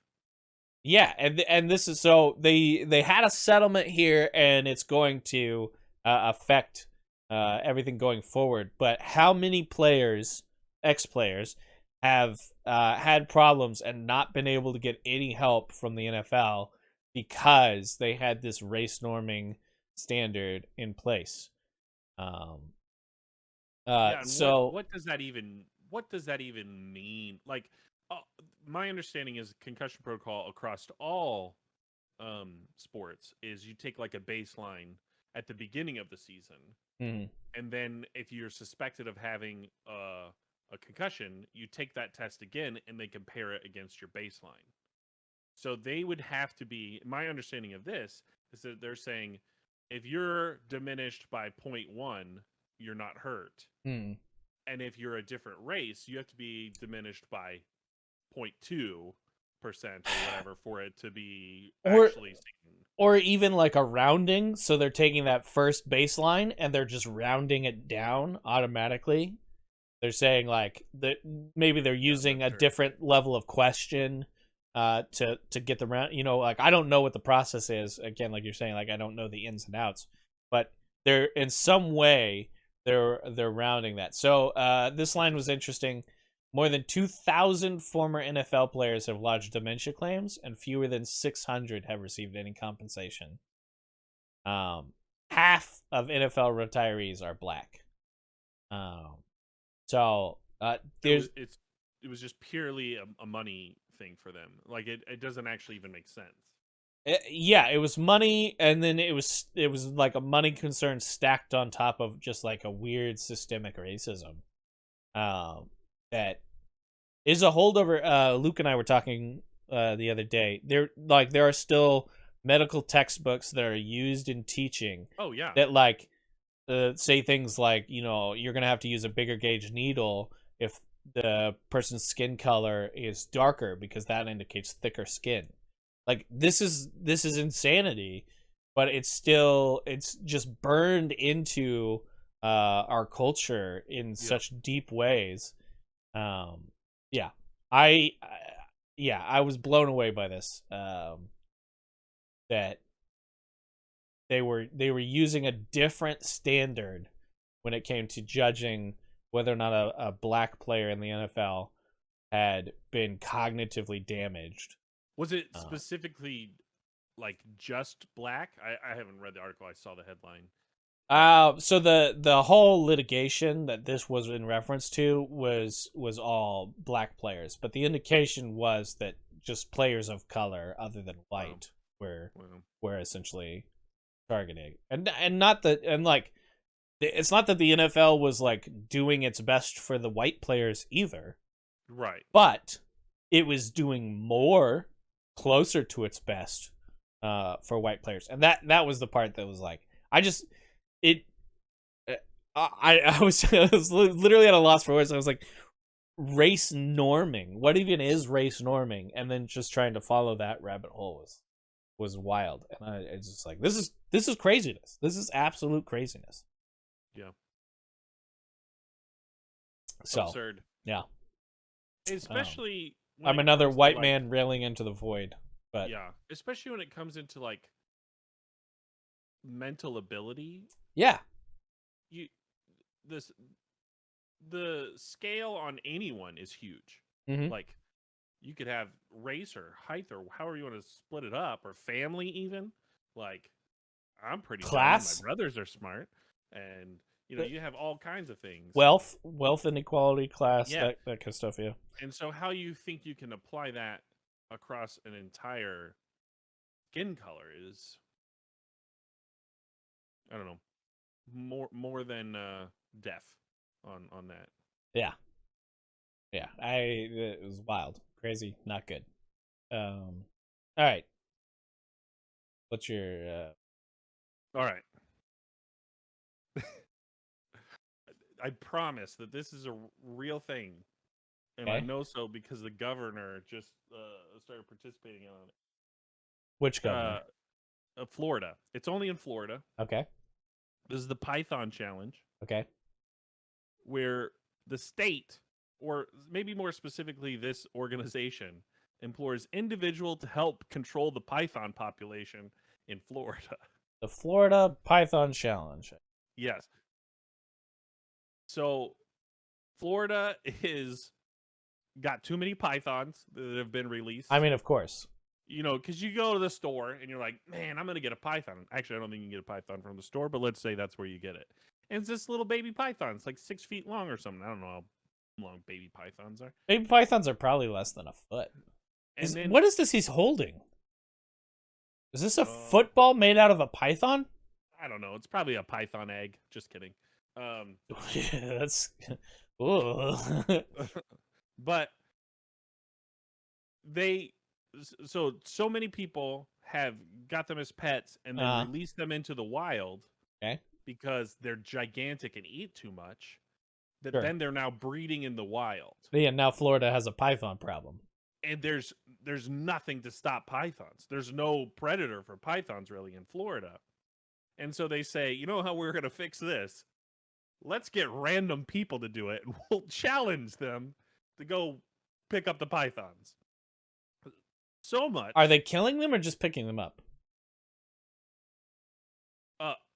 Yeah, and this is so they had a settlement here, and it's going to affect everything going forward. But how many players, ex-players, have had problems and not been able to get any help from the NFL because they had this race norming standard in place? Yeah, and So what does that even mean? Like, my understanding is concussion protocol across all sports is you take like a baseline at the beginning of the season, mhm. and then if you're suspected of having a concussion, you take that test again and they compare it against your baseline. So they would have to be. My understanding of this is that they're saying if you're diminished by 0.1, you're not hurt. Hmm. And if you're a different race, you have to be diminished by 0.2% or whatever for it to be Or actually seen. or even like a rounding, so they're taking that first baseline and they're just rounding it down automatically. They're saying like that maybe they're using a true. different level of question to get the round. You know, like I don't know what the process is. Again, like you're saying, like I don't know the ins and outs, but they're in some way they're rounding that. So this line was interesting. More than 2,000 former NFL players have lodged dementia claims, and fewer than 600 have received any compensation. Half of NFL retirees are black. So there's it was just purely a money thing for them. Like it doesn't actually even make sense. yeah, it was money, and then it was like a money concern stacked on top of just like a weird systemic racism. That is a holdover. Luke and I were talking the other day. There are still medical textbooks that are used in teaching. Oh yeah. That like say things like, you know, you're gonna have to use a bigger gauge needle if the person's skin color is darker because that indicates thicker skin. Like this is insanity, but it's just burned into our culture in such deep ways. Yeah, I was blown away by this. That they were using a different standard when it came to judging whether or not a black player in the NFL had been cognitively damaged. Was it specifically like just black? I haven't read the article. I saw the headline. So the whole litigation that this was in reference to was all black players, but the indication was that just players of color other than white were essentially targeting, and not that, and like it's not that the NFL was like doing its best for the white players either, right? But it was doing more closer to its best for white players, and that was the part that was like I was I was literally at a loss for words. I was like, race norming. What even is race norming? And then just trying to follow that rabbit hole was wild. And it's just like this is craziness. This is absolute craziness. Yeah. So absurd. Yeah. Especially I'm another white man railing into the void. But yeah, especially when it comes into like mental ability. Yeah. The scale on anyone is huge. Mm-hmm. Like you could have race or height or however you want to split it up, or family even. Like I'm pretty Class? dumb. My brothers are smart, and you have all kinds of things. Wealth inequality, class, Yeah. that kind of stuff. Yeah. And so, how you think you can apply that across an entire skin color is, I don't know, more than deaf on that. Yeah. It was wild, crazy, not good. All right. What's your? All right. I promise that this is a real thing, and I Okay. know so because the governor just started participating on it. Which governor? Florida. It's only in Florida. Okay. This is the Python Challenge, Okay. where the state, or maybe more specifically this organization, implores individual to help control the python population in Florida. The Florida Python Challenge. Yes. So Florida is got too many pythons that have been released. I mean, of course. Because you go to the store and you're like, man, I'm going to get a python. Actually, I don't think you can get a python from the store, but let's say that's where you get it. And it's this little baby python. It's like 6 feet long or something. I don't know how long baby pythons are. Baby pythons are probably less than a foot. What is this he's holding? Is this a football made out of a python? I don't know. It's probably a python egg. Just kidding. Yeah, that's. But so many people have got them as pets and then released them into the wild. Okay. Because they're gigantic and eat too much. That Sure. Then they're now breeding in the wild. Yeah, now Florida has a python problem. And there's nothing to stop pythons. There's no predator for pythons really in Florida. And so they say, you know how we're going to fix this? Let's get random people to do it, and we'll challenge them to go pick up the pythons. So much. Are they killing them or just picking them up?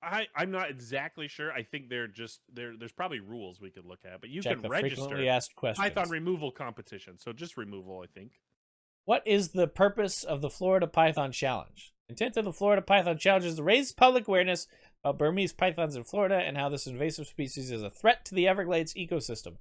I'm not exactly sure. I think they're just there's probably rules we could look at, but you Check can the register frequently asked questions. python removal competition. So just removal, I think. What is the purpose of the Florida Python Challenge? Intent of the Florida Python Challenge is to raise public awareness about Burmese pythons in Florida and how this invasive species is a threat to the Everglades ecosystem,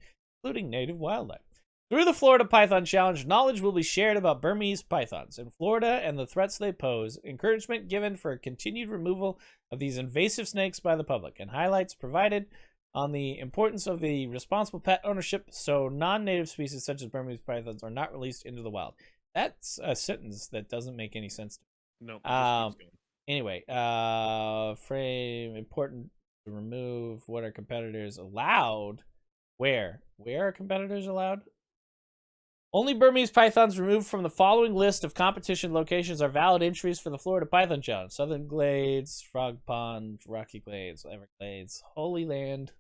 including native wildlife. Through the Florida Python Challenge, knowledge will be shared about Burmese pythons in Florida and the threats they pose, encouragement given for continued removal of these invasive snakes by the public, and highlights provided on the importance of the responsible pet ownership so non-native species such as Burmese pythons are not released into the wild. That's a sentence that doesn't make any sense to me. No. Anyway, frame important to remove. What are competitors allowed? Where are competitors allowed? Only Burmese pythons removed from the following list of competition locations are valid entries for the Florida Python Challenge: Southern Glades, Frog Pond, Rocky Glades, Everglades, Holy Land,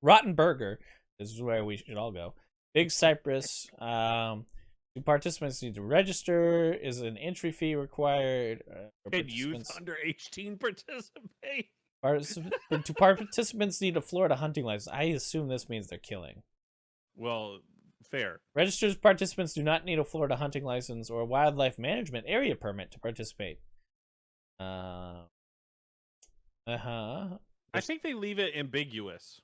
Rottenberger. This is where we should all go. Big Cypress. Do participants need to register? Is an entry fee required? Can youth under 18 participate? Do participants need a Florida hunting license? I assume this means they're killing. Well, fair. Registered participants do not need a Florida hunting license or a wildlife management area permit to participate. I think they leave it ambiguous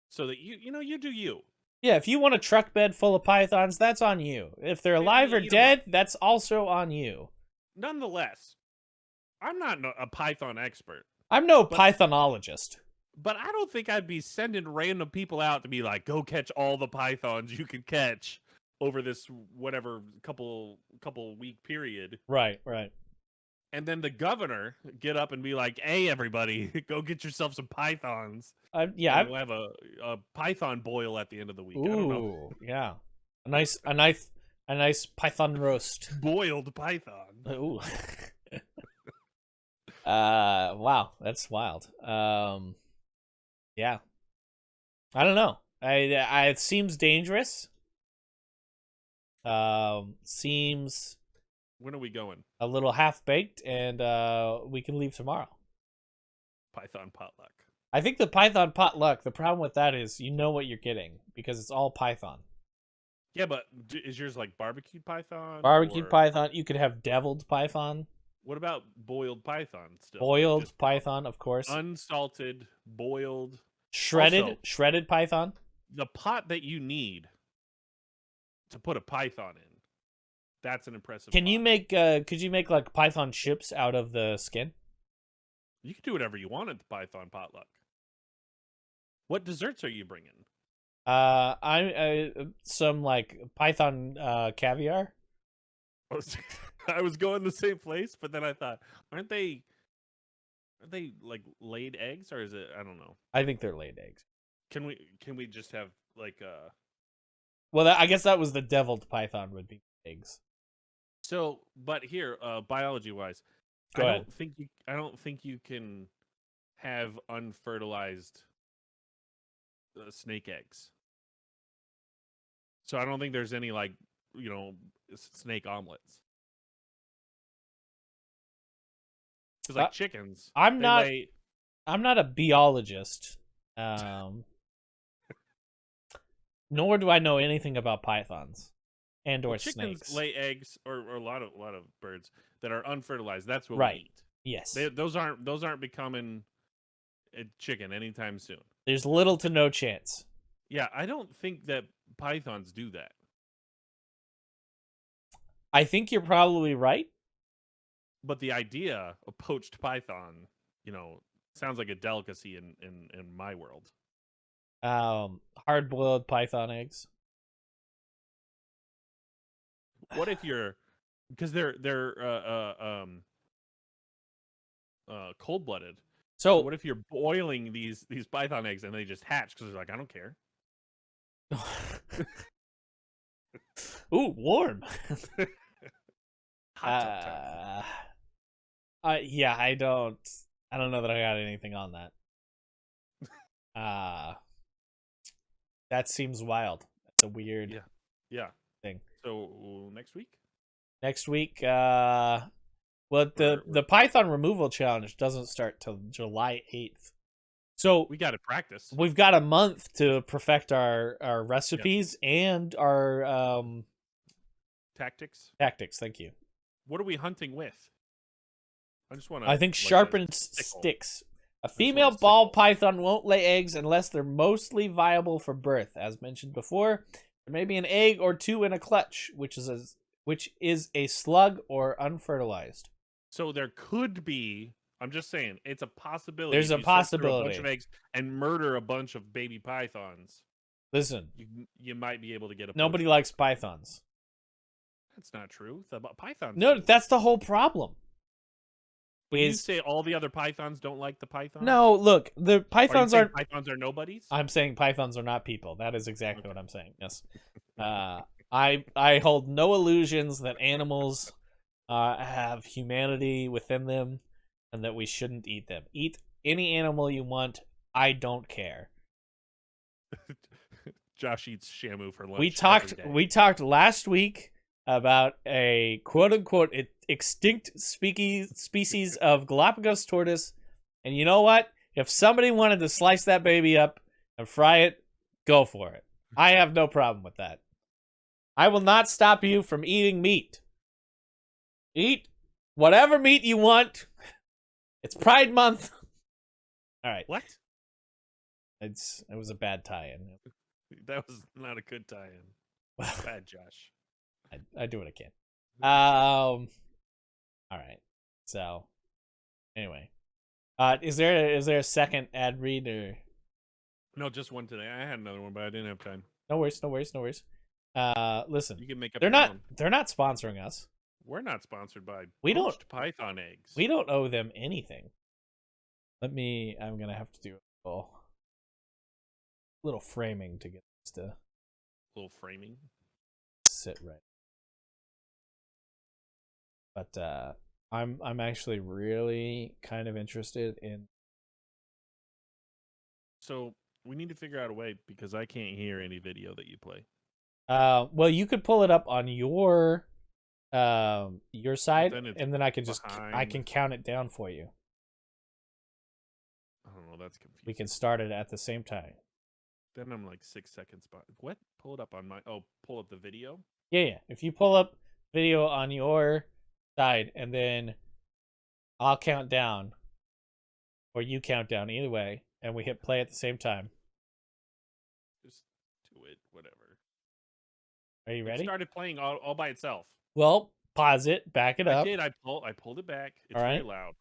so that you do you. Yeah, if you want a truck bed full of pythons, that's on you. If they're alive or dead, that's also on you. Nonetheless, I'm not a python expert. I'm no pythonologist. But I don't think I'd be sending random people out to be like, go catch all the pythons you can catch over this whatever couple week period. Right. And then the governor get up and be like, hey, everybody, go get yourself some pythons. We'll have a python boil at the end of the week. Ooh, I don't know. Yeah. A nice python roast. Boiled python. Ooh. Wow, that's wild. Yeah. I don't know. It seems dangerous. Seems When are we going? a little half-baked, and we can leave tomorrow. Python potluck. I think the Python potluck, the problem with that is you know what you're getting because it's all python. Yeah, but is yours like barbecued python? Barbecued python. You could have deviled python. What about boiled python still? Boiled Just python, of course. unsalted, boiled. Shredded Also, shredded python. the pot that you need to put a python in, that's an impressive Can pot. you make could you make like python chips out of the skin? You can do whatever you want at the Python potluck. What desserts are you bringing? I some like python caviar. I was going the same place, but then I thought, aren't they like laid eggs, or is it? I don't know. I think they're laid eggs. Can we just have like Well, I guess that was the deviled python would be eggs. So, but here, biology wise, Go ahead. I don't think you can have unfertilized snake eggs. So I don't think there's any like snake omelets. Because like chickens, I'm they not lay- I'm not a biologist. Nor do I know anything about pythons and or chickens snakes. lay eggs, or a lot of birds that are unfertilized. That's what Right. we eat. Yes. Those aren't becoming a chicken anytime soon. There's little to no chance. Yeah, I don't think that pythons do that. I think you're probably right. But the idea of poached python, sounds like a delicacy in my world. Hard-boiled python eggs. What if you're, because they're cold-blooded. So what if you're boiling these python eggs and they just hatch because they're like, I don't care. Ooh, warm. Hot tub time. Yeah, I don't know that I got anything on that. That seems wild. That's a weird thing. So next week? Next week, well, the Python removal challenge doesn't start till July 8th. So we got to practice. We've got a month to perfect our recipes and our tactics. Tactics, thank you. What are we hunting with? I just want to. I think sharpened sticks. A female ball python won't lay eggs unless they're mostly viable for birth. As mentioned before, there may be an egg or two in a clutch, which is a slug or unfertilized. So there could be. I'm just saying, it's a possibility. There's a possibility. A bunch of eggs and murder a bunch of baby pythons. Listen, you might be able to get a. Nobody likes pythons. That's not true. The pythons. No, that's the whole problem. You say all the other pythons don't like the pythons? No, look, the pythons are pythons are nobodies. I'm saying pythons are not people. That is exactly what I'm saying. Yes, I hold no illusions that animals have humanity within them, and that we shouldn't eat them. Eat any animal you want. I don't care. Josh eats shamu for lunch. We talked last week about a quote-unquote extinct species of Galapagos tortoise. And you know what? If somebody wanted to slice that baby up and fry it, go for it. I have no problem with that. I will not stop you from eating meat. Eat whatever meat you want. It's Pride Month. All right. What? It was a bad tie-in. That was not a good tie-in. Bad, Josh. I do what I can. All right. So, anyway, is there a second ad read or? No, just one today. I had another one, but I didn't have time. No worries. Listen, you can make up. They're not sponsoring us. We're not sponsored by. Python eggs. We don't owe them anything. I'm gonna have to do a little framing to get this to. Little framing. Sit right. But I'm actually really kind of interested in. So we need to figure out a way because I can't hear any video that you play. Well, you could pull it up on your side, and then I can I can count it down for you. I don't know. That's confusing. We can start it at the same time. Then I'm like 6 seconds. What? Pull it up on my. Oh, pull up the video. Yeah. If you pull up video on your side, and then I'll count down, or you count down. Either way, and we hit play at the same time. Just do it. Whatever. Are you It ready? started playing all by itself. Well, pause it, back it I up. did. I pulled it back. It's All right. very loud.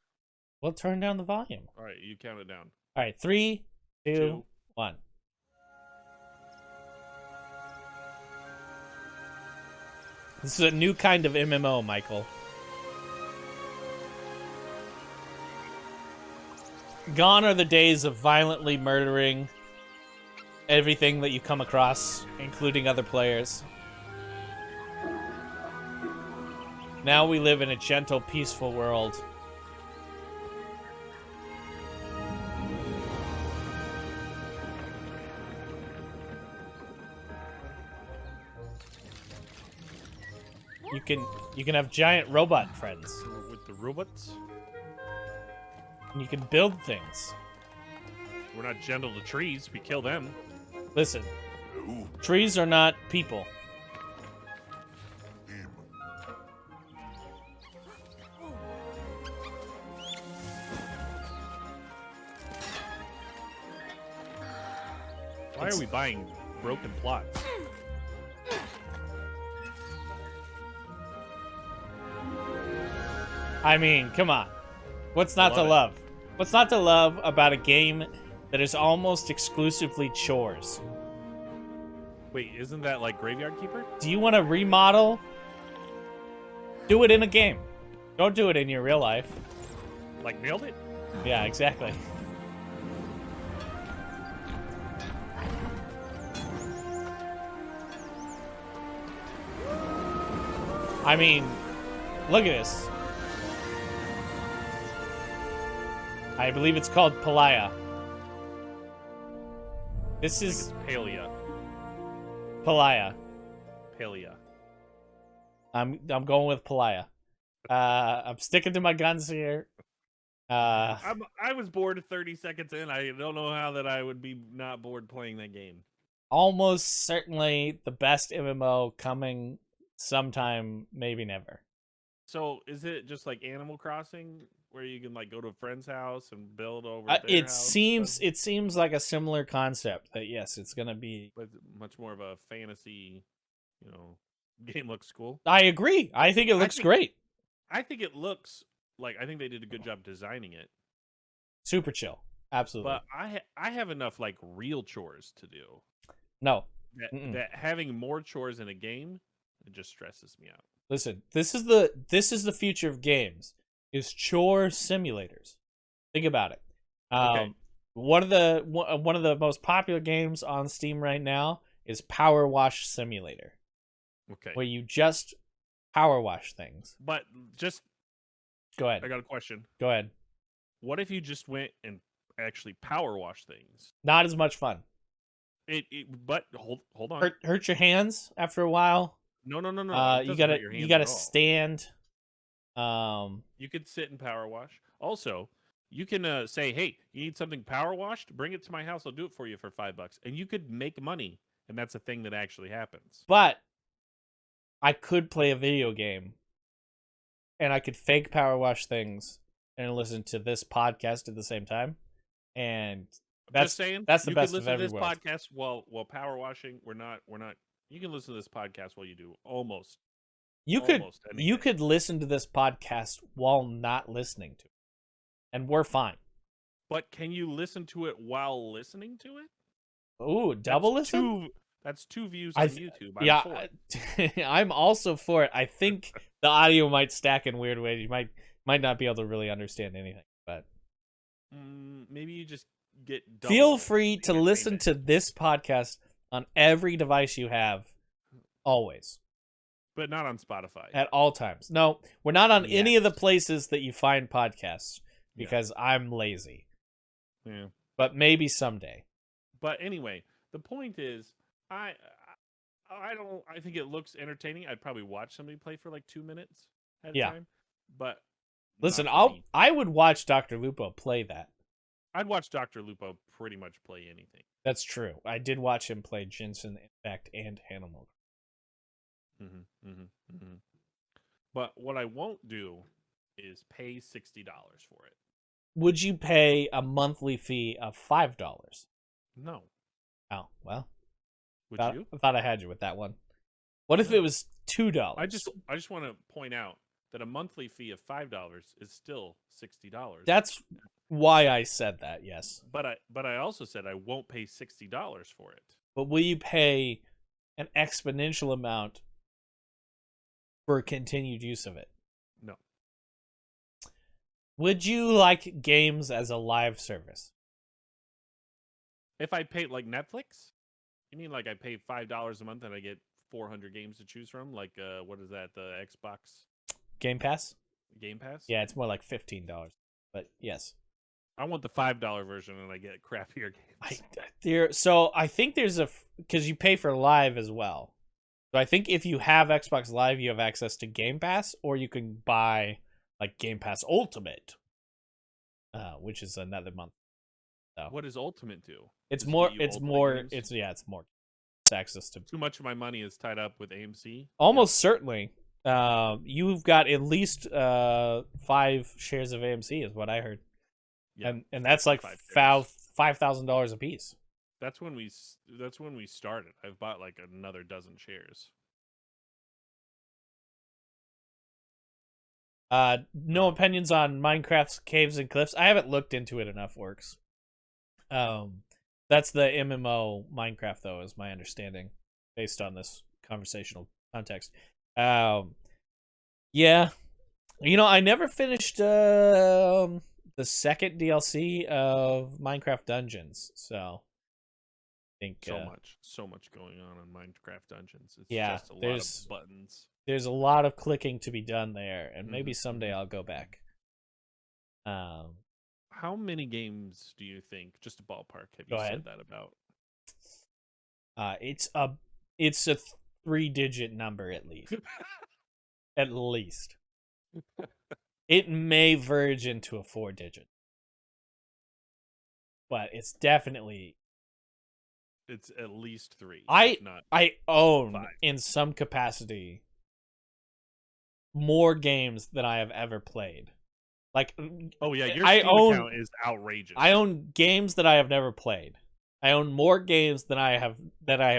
We'll turn down the volume. All right, you count it down. All right, 3, 2, 1. This is a new kind of MMO, Michael. Gone are the days of violently murdering everything that you come across, including other players. Now we live in a gentle, peaceful world. You can have giant robot friends. With the robots? And you can build things. We're not gentle to trees. We kill them. Listen, trees are not people. Why are we buying broken plots? I mean, come on. What's not to Love it. love? What's not to love about a game that is almost exclusively chores? Wait, isn't that like Graveyard Keeper? Do you want to remodel? Do it in a game. Don't do it in your real life. Like nailed it? Yeah, exactly. I mean, look at this. I believe it's called Palia. This I think is it's Palia. Palia. Palia. I'm going with Palia. I'm sticking to my guns here. I was bored 30 seconds in. I don't know how that I would be not bored playing that game. Almost certainly the best MMO coming sometime, maybe never. So is it just like Animal Crossing where you can like go to a friend's house and build over their It house? seems like a similar concept. That yes, it's gonna be. But much more of a fantasy, game looks cool. I agree. I think it looks great. I think it looks like I think they did a good job designing it. Super chill. Absolutely. But I have enough like real chores to do. No. That having more chores in a game, it just stresses me out. Listen, this is the future of games. Is chore simulators. Think about it. Okay. One of the most popular games on Steam right now is Power Wash Simulator, Okay. where you just power wash things. But just Go ahead. I got a question. Go ahead. What if you just went and actually power wash things? Not as much fun. But hold on. Hurt your hands after a while. No. It You doesn't gotta hurt your hands you gotta at all. stand. You could sit and power wash. Also, you can say, "Hey, you need something power washed? Bring it to my house. I'll do it for you for $5." And you could make money, and that's a thing that actually happens. But I could play a video game, and I could fake power wash things and listen to this podcast at the same time. And Just saying, that's the you best could of listen to every this world. podcast while power washing. We're not. You can listen to this podcast while you do almost. You could almost anything. listen to this podcast while not listening to it, and we're fine. But can you listen to it while listening to it? Ooh, double That's listen. That's 2 views I on th- YouTube. I'm Yeah, for it. I'm also for it. I think the audio might stack in weird ways. You might not be able to really understand anything, but Maybe you just get. Double feel free to entertainment. listen to this podcast on every device you have, always, But not on Spotify. at all times. No, we're not on any of the Yes. places that you find podcasts because I'm lazy. Yeah. But maybe someday. But anyway, the point is, I think it looks entertaining. I'd probably watch somebody play for like 2 minutes at a Yeah. time. But Listen, not for me. I would watch Dr. Lupo play that. I'd watch Dr. Lupo pretty much play anything. That's true. I did watch him play Jensen Impact and Animal. But what I won't do is pay $60 for it. Would you pay a monthly fee of $5? No. Oh, well. Would you? I thought I had you with that one. What if it was $2? I just want to point out that a monthly fee of $5 is still $60. That's why I said that, yes. But I also said I won't pay $60 for it. But will you pay an exponential amount for continued use of it? No. Would you like games as a live service? If I paid like Netflix, you mean like I pay $5 a month and I get 400 games to choose from? Like what is that? The Xbox Game Pass? Game Pass? Yeah, it's more like $15. But yes. I want the $5 version and I get crappier games. So I think there's because you pay for live as well. So I think if you have Xbox Live, you have access to Game Pass, or you can buy like Game Pass Ultimate, which is another month. So what does Ultimate do? It's Does it more. get you It's Ultimate more. games? It's more. It's access to Too much of my money is tied up with AMC. almost certainly. You've got at least 5 shares of AMC, is what I heard. Yeah, And that's like $5,000 a piece. That's when we started. I've bought like another dozen shares. No opinions on Minecraft's Caves and Cliffs. I haven't looked into it enough, Works. That's the MMO Minecraft, though, is my understanding, based on this conversational context. Yeah, I never finished the second DLC of Minecraft Dungeons, so I think so much going on Minecraft Dungeons. It's yeah, just a lot of buttons. There's a lot of clicking to be done there, and maybe someday I'll go back. How many games do you think, just a ballpark, have you said that about? It's a 3-digit number at least. At least. It may verge into a 4-digit. But it's definitely... It's at least 3. I own, 5. in some capacity, more games than I have ever played. Like, oh yeah, your Steam account is outrageous. I own games that I have never played. I own more games than I have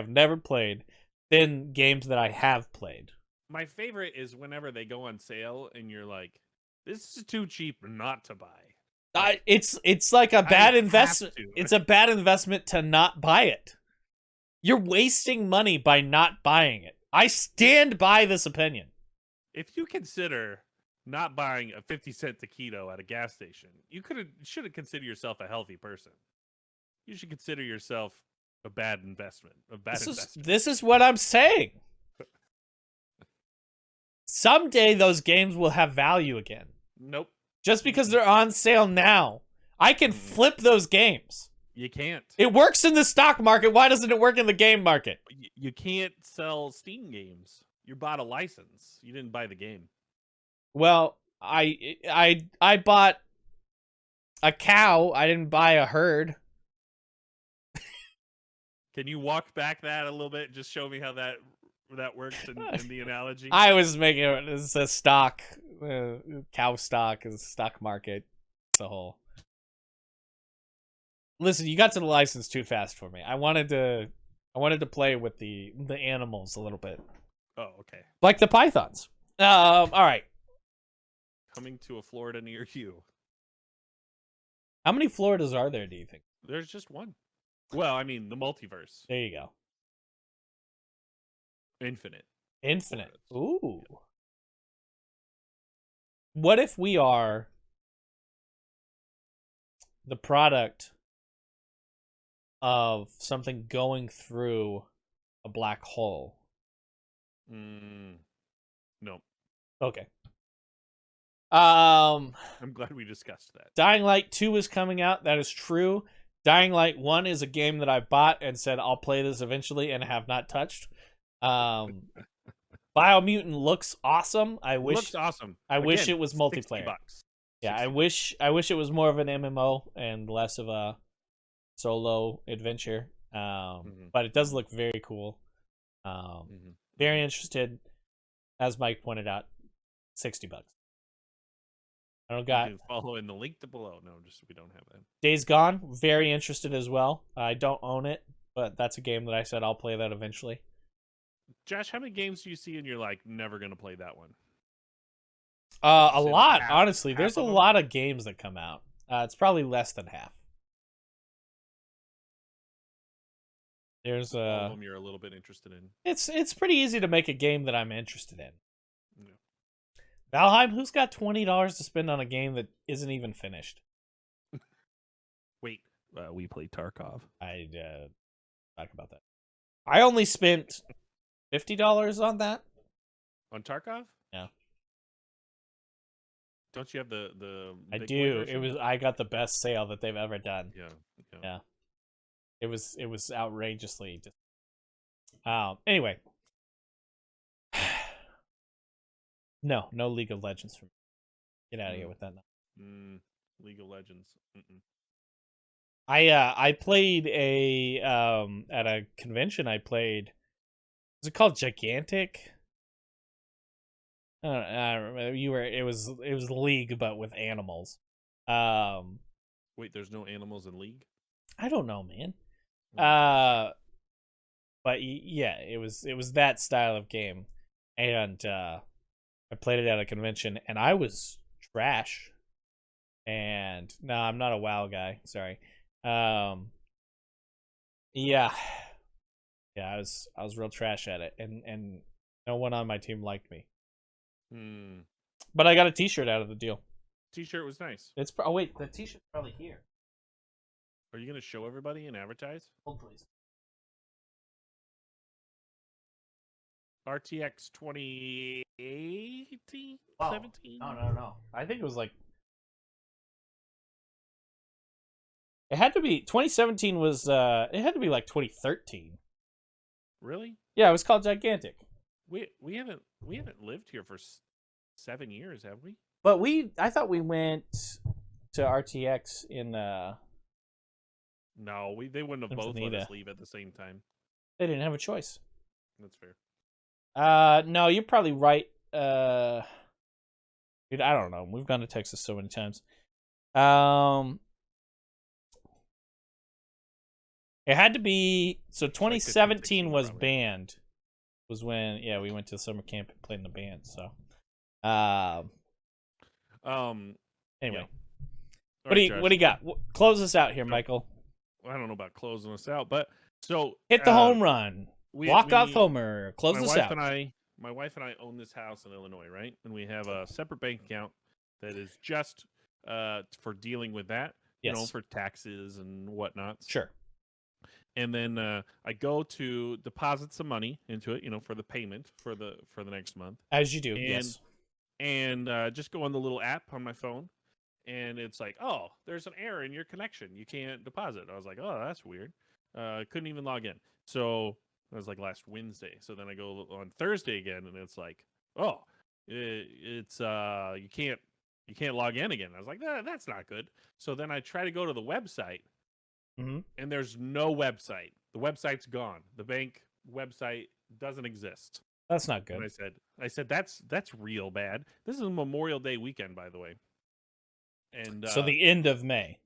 never played than games that I have played. My favorite is whenever they go on sale and you're like, "This is too cheap not to buy." It's like a bad investment. It's a bad investment to not buy it. You're wasting money by not buying it. I stand by this opinion. If you consider not buying a 50-cent taquito at a gas station, you should consider yourself a healthy person. You should consider yourself a bad investment. This is what I'm saying. Someday those games will have value again. Nope. Just because they're on sale now, I can flip those games. You can't. It works in the stock market. Why doesn't it work in the game market? You can't sell Steam games. You bought a license. You didn't buy the game. Well, I bought a cow. I didn't buy a herd. Can you walk back that a little bit and just show me how that works in the analogy? I was making it as a stock. Cow stock is a stock market. It's a whole. Listen, you got to the license too fast for me. I wanted to play with the animals a little bit. Oh, okay. Like the pythons. All right. Coming to a Florida near you. How many Floridas are there, do you think? There's just one. Well, I mean, the multiverse. There you go. Infinite. Ooh. What if we are the product of something going through a black hole? No. Okay. I'm glad we discussed that. Dying Light 2 is coming out. That is true. Dying Light 1 is a game that I bought and said I'll play this eventually and have not touched. Biomutant looks awesome. I wish it was multiplayer. $60. Yeah, I wish it was more of an MMO and less of a solo adventure. But it does look very cool. Very interested. As Mike pointed out, $60. I don't You got can follow in the link to below. No, just we don't have that. Days Gone. Very interested as well. I don't own it, but that's a game that I said I'll play that eventually. Josh, how many games do you see and you're like never gonna play that one? A Say, like, lot, half- honestly. half There's a of them? lot of games that come out. It's probably less than half. There's All of them you're a little bit interested in. it's pretty easy to make a game that I'm interested in. Yeah. Valheim, who's got $20 to spend on a game that isn't even finished? Wait, we played Tarkov. I talk about that. I only spent $50 on that. On Tarkov? Yeah. Don't you have the I big boy do. version? I got the best sale that they've ever done. Yeah. It was outrageously. Anyway. No League of Legends for me. Get out of here with that. League of Legends. Mm-mm. I played at a convention. I played. Was it called Gigantic? I don't remember. It was League, but with animals. Wait, there's no animals in League? I don't know, man. Oh, But yeah, it was that style of game, and I played it at a convention, and I was trash. And no, I'm not a WoW guy. Sorry. Yeah, I was real trash at it, and no one on my team liked me. But I got a T-shirt out of the deal. T-shirt was nice. Oh wait, the T-shirt's probably here. Are you gonna show everybody and advertise? Hold please. RTX 2018, Oh, 17. No. I think it was like. It had to be 2017 was it had to be like 2013. Really? Yeah, it was called Gigantic. We haven't lived here for 7 years, have we? But I thought we went to RTX in No, they wouldn't have In both let us Bonita. leave at the same time. They didn't have a choice. That's fair. No, you're probably right. Dude, I don't know. We've gone to Texas so many times. It had to be so 2017 was probably. band. Was when we went to summer camp and played in the band. So, anyway, Yeah. what do you got? Close us out here, So- Michael. I don't know about closing us out, but so Hit the home run. Walk off homer. Close my us wife out. and my wife and I own this house in Illinois, right? And we have a separate bank account that is just for dealing with that, Yes. for taxes and whatnot. Sure. And then I go to deposit some money into it, for the payment for the next month. As you do. And- Yes. And just go on the little app on my phone, and it's like, oh, there's an error in your connection. You can't deposit. I was like, oh, that's weird. Couldn't even log in. So it was like last Wednesday. So then I go on Thursday again, and it's like, oh, it's you can't log in again. I was like, that's not good. So then I try to go to the website, Mhm. and there's no website. The website's gone. The bank website doesn't exist. That's not good. And I said that's real bad. This is Memorial Day weekend, by the way. And So the end of May.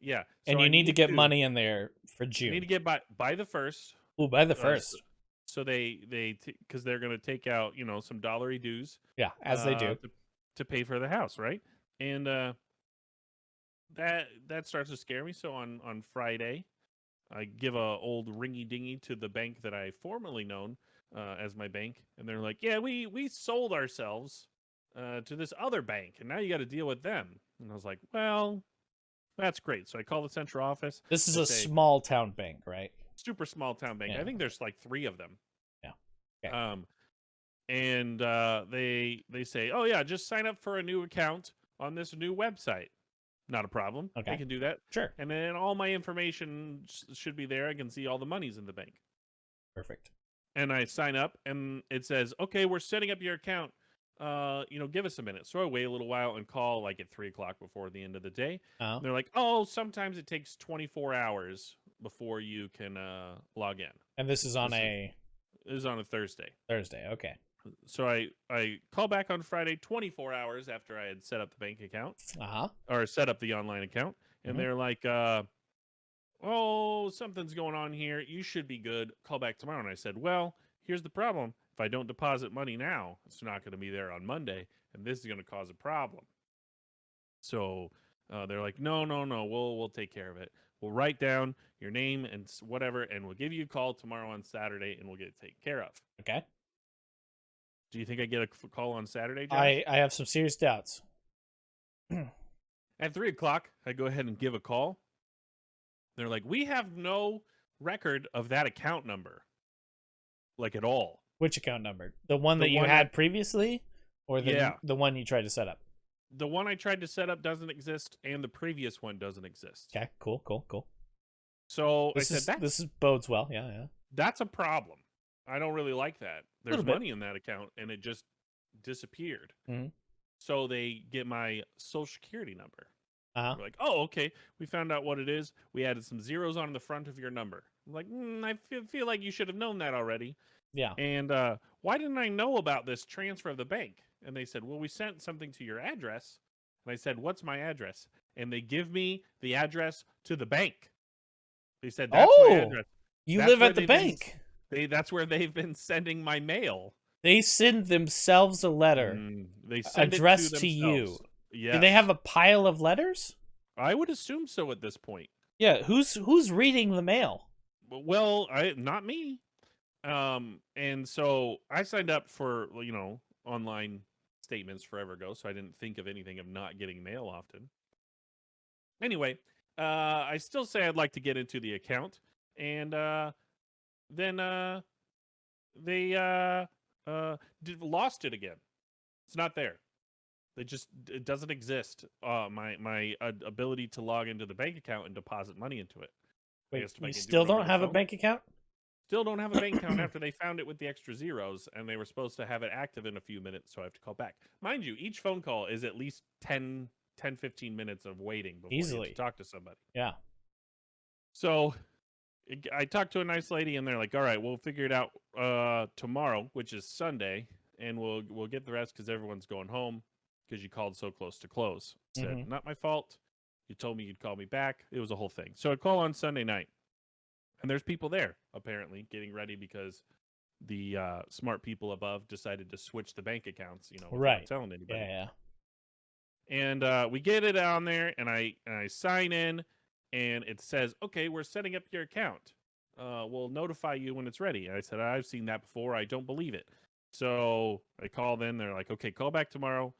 yeah, And so you I need to get money in there for I June. need to get by the first. Ooh, by the uh, first. So they because they're going to take out some dollary dues. Yeah, as they do. to pay for the house, right? And that starts to scare me. So on Friday, I give a old ringy dingy to the bank that I formerly known as my bank, and they're like, "Yeah, we sold ourselves to this other bank, and now you got to deal with them." And I was like, "Well, that's great." So I call the central office. This is I a say, small town bank, right? super small town bank. Yeah. I think there's like 3 of them. Yeah. Okay. And they say, "Oh yeah, just sign up for a new account on this new website." Not a problem. Okay. I can do that. Sure. And then all my information should be there. I can see all the monies in the bank. Perfect. And I sign up, and it says, "Okay, we're setting up your account. Give us a minute." So I wait a little while and call like at 3:00 before the end of the day. Oh. And they're like, "Oh, sometimes it takes 24 hours before you can log in." And this is on This a It was on a Thursday. Thursday. Okay. So I call back on Friday, 24 hours after I had set up the bank account Uh-huh. or set up the online account, and Mhm. they're like, "Oh, something's going on here. You should be good. Call back tomorrow." And I said, "Well, here's the problem. If I don't deposit money now, it's not going to be there on Monday, and this is going to cause a problem." So they're like, "No, no, no. We'll take care of it. We'll write down your name and whatever, and we'll give you a call tomorrow on Saturday, and we'll get it taken care of." Okay. Do you think I get a call on Saturday, Josh? I have some serious doubts. At 3 o'clock, I go ahead and give a call. They're like, "We have no record of that account number, like at all." Which account number? The one The that you one had previously, or Yeah, the one you tried to set up? the one I tried to set up doesn't exist, and the previous one doesn't exist. Okay. Cool. Cool. Cool. So I This said, is this is bodes well. Yeah. Yeah. that's a problem. I don't really like that. There's Little bit. money in that account, and it just disappeared. Mhm. So they get my social security number. Uh-huh. We're like, "Oh, okay. We found out what it is. We added some zeros on the front of your number." I'm like, I feel like you should have known that already. Yeah. And why didn't I know about this transfer of the bank? And they said, "Well, we sent something to your address." And I said, "What's my address?" And they give me the address to the bank. They said, "That's my Oh, address." you That's live where at the they've been. bank. That's where they've been sending my mail. They send themselves a letter They send it to addressed to themselves. you. Yes. Do they have a pile of letters? I would assume so at this point. Yeah. Who's reading the mail? Well, not me. And so I signed up for online statements forever ago, so I didn't think of anything of not getting mail often. Anyway, I still say I'd like to get into the account, and then they lost it again. It's not there. It doesn't exist. My ability to log into the bank account and deposit money into it. I Wait, guess if I you can do still it over don't the have a phone. bank account? Still don't have a bank account after they found it with the extra zeros, and they were supposed to have it active in a few minutes, so I have to call back. Mind you, each phone call is at least 10, 15 minutes of waiting before you Easily. have to talk to somebody. Yeah. So I talked to a nice lady, and they're like, "All right, we'll figure it out tomorrow, which is Sunday, and we'll get the rest because everyone's going home because you called so close to close." I said, Mhm. "Not my fault. You told me you'd call me back." It was a whole thing. So I call on Sunday night. And there's people there, apparently, getting ready because the smart people above decided to switch the bank accounts, without Right. telling anybody. Yeah. And we get it on there, and I sign in, and it says, "Okay, we're setting up your account. We'll notify you when it's ready." And I said, "I've seen that before. I don't believe it." So I called in. They're like, "Okay, call back tomorrow.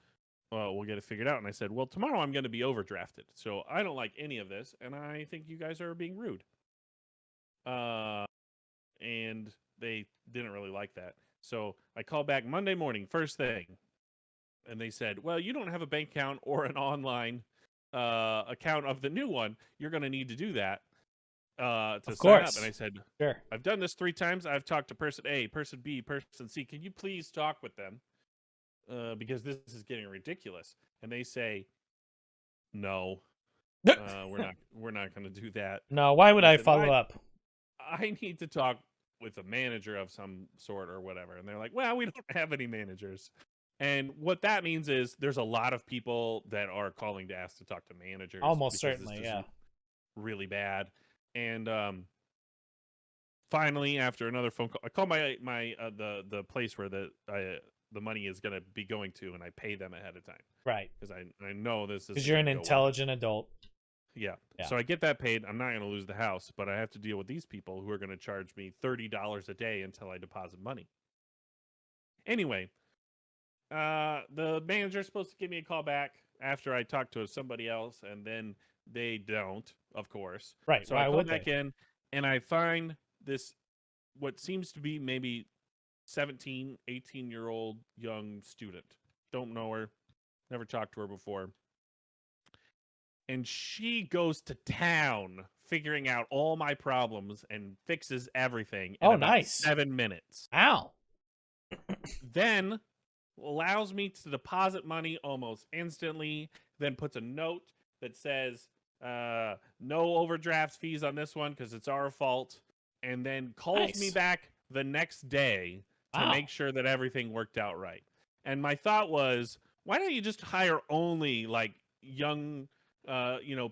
We'll get it figured out." And I said, "Well, tomorrow I'm going to be overdrafted, so I don't like any of this, and I think you guys are being rude." And they didn't really like that. So I called back Monday morning, first thing, and they said, "Well, you don't have a bank account or an online account of the new one. You're going to need to do that to Of sign up." course. And I said, Sure. "I've done this 3 times. I've talked to person A, person B, person C. Can you please talk with them because this is getting ridiculous?" And they say, "No, we're not going to do that." No, why would And I I said, follow "Why? up? I need to talk with a manager of some sort or whatever." And they're like, "Well, we don't have any managers." And what that means is there's a lot of people that are calling to ask to talk to managers. Almost because certainly, this yeah. is really bad. And finally, after another phone call, I call my the place where the money is going to be going to, and I pay them ahead of time Right. because I know this is Because you're an intelligent adult. Yeah. Yeah. So I get that paid. I'm not going to lose the house, but I have to deal with these people who are going to charge me $30 a day until I deposit money. Anyway, the manager's supposed to give me a call back after I talk to somebody else, and then they don't, of course. Right. So Why I call would back they? in, and I find this, what seems to be maybe 17, 18-year-old young student. Don't know her. Never talked to her before. And she goes to town figuring out all my problems and fixes everything in Oh, about nice. 7 minutes. Ow. Then allows me to deposit money almost instantly, then puts a note that says, no overdraft fees on this one because it's our fault, and then calls me Nice. back the next day to Wow. make sure that everything worked out right. And my thought was, why don't you just hire only like young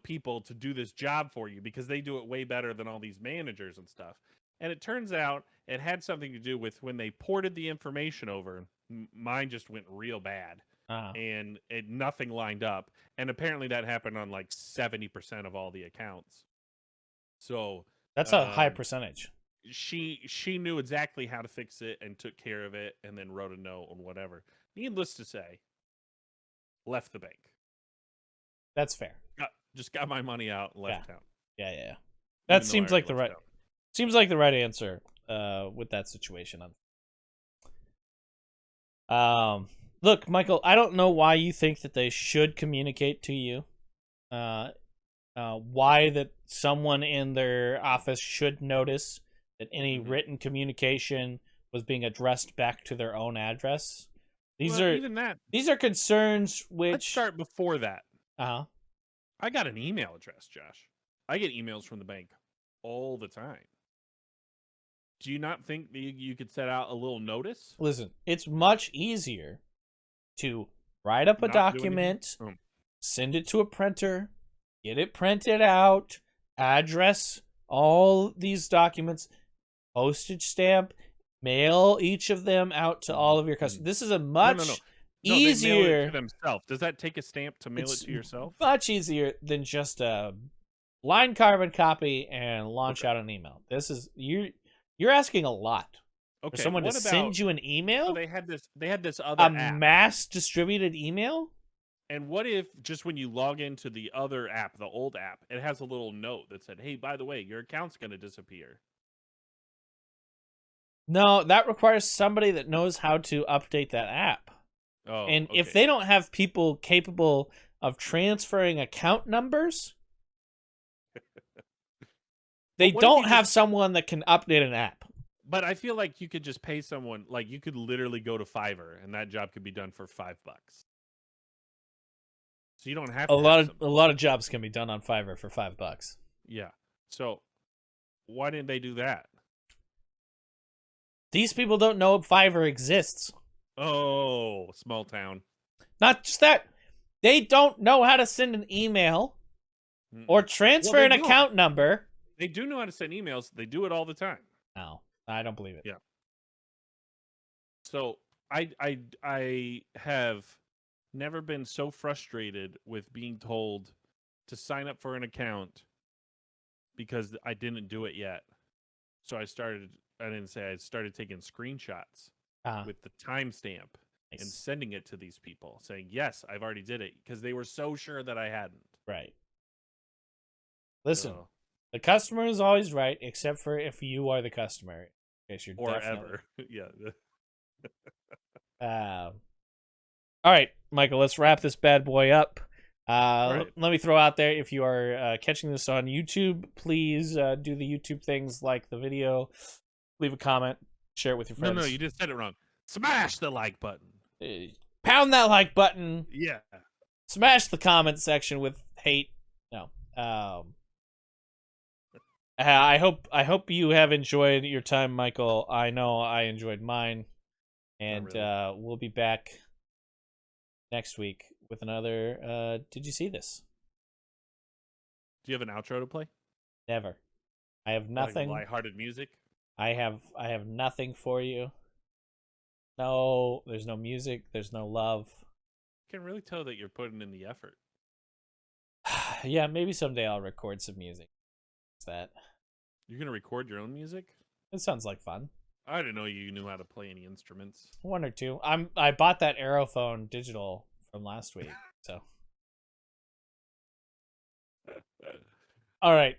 people to do this job for you, because they do it way better than all these managers and stuff. And it turns out it had something to do with when they ported the information over, mine just went real bad. And nothing lined up. And apparently that happened on like 70% of all the accounts. So that's a high percentage. She knew exactly how to fix it and took care of it, and then wrote a note and whatever. Needless to say, left the bank. That's fair. Just got my money out and left town. Yeah. That seems like the right answer with that situation. Look, Michael, I don't know why you think that they should communicate to you. Why that someone in their office should notice that any written communication was being addressed back to their own address. These are concerns which... Let's start before that. I got an email address, Josh. I get emails from the bank all the time. Do you not think that you could set out a little notice? Listen, it's much easier to write up a document, send it to a printer, get it printed out, address all these documents, postage stamp, mail each of them out to all of your customers. This is a much easier. They mail it to themselves. Does that take a stamp to mail it to yourself? Much easier than just a line carbon copy and launch out an email. This is you're asking a lot. Okay, for someone to send you an email? So they had this other app. Mass distributed email? And what if just when you log into the other app, the old app, it has a little note that said, "Hey, by the way, your account's going to disappear." No, that requires somebody that knows how to update that app. Oh, and if they don't have people capable of transferring account numbers, they don't have someone that can update an app. But I feel like you could just pay someone, like you could literally go to Fiverr and that job could be done for $5. So you don't have to a lot of jobs can be done on Fiverr for $5. Yeah. So why didn't they do that? These people don't know Fiverr exists. Oh, small town. Not just that. They don't know how to send an email or transfer an account number. They do know how to send emails. They do it all the time. No, I don't believe it. Yeah. So I have never been so frustrated with being told to sign up for an account because I didn't do it yet. So I started taking screenshots with the timestamp and sending it to these people saying, yes, I've already did it, because they were so sure that I hadn't. Right. Listen, the customer is always right, except for if you are the customer. You're ever. Yeah. All right, Michael, let's wrap this bad boy up. Let me throw out there, if you are catching this on YouTube, please do the YouTube things, like the video, leave a comment, share it with your friends. No, you just said it wrong. Smash the like button. Pound that like button. Yeah. Smash the comment section with hate. No. I hope you have enjoyed your time, Michael. I know I enjoyed mine. And we'll be back next week with another Did You See This? Do you have an outro to play? Never. I have nothing. Like lighthearted music? I have nothing for you. No, there's no music, there's no love. I can really tell that you're putting in the effort. Yeah, maybe someday I'll record some music. What's that? You're going to record your own music? It sounds like fun. I didn't know you knew how to play any instruments. One or two. I bought that Aerophone digital from last week, so. All right.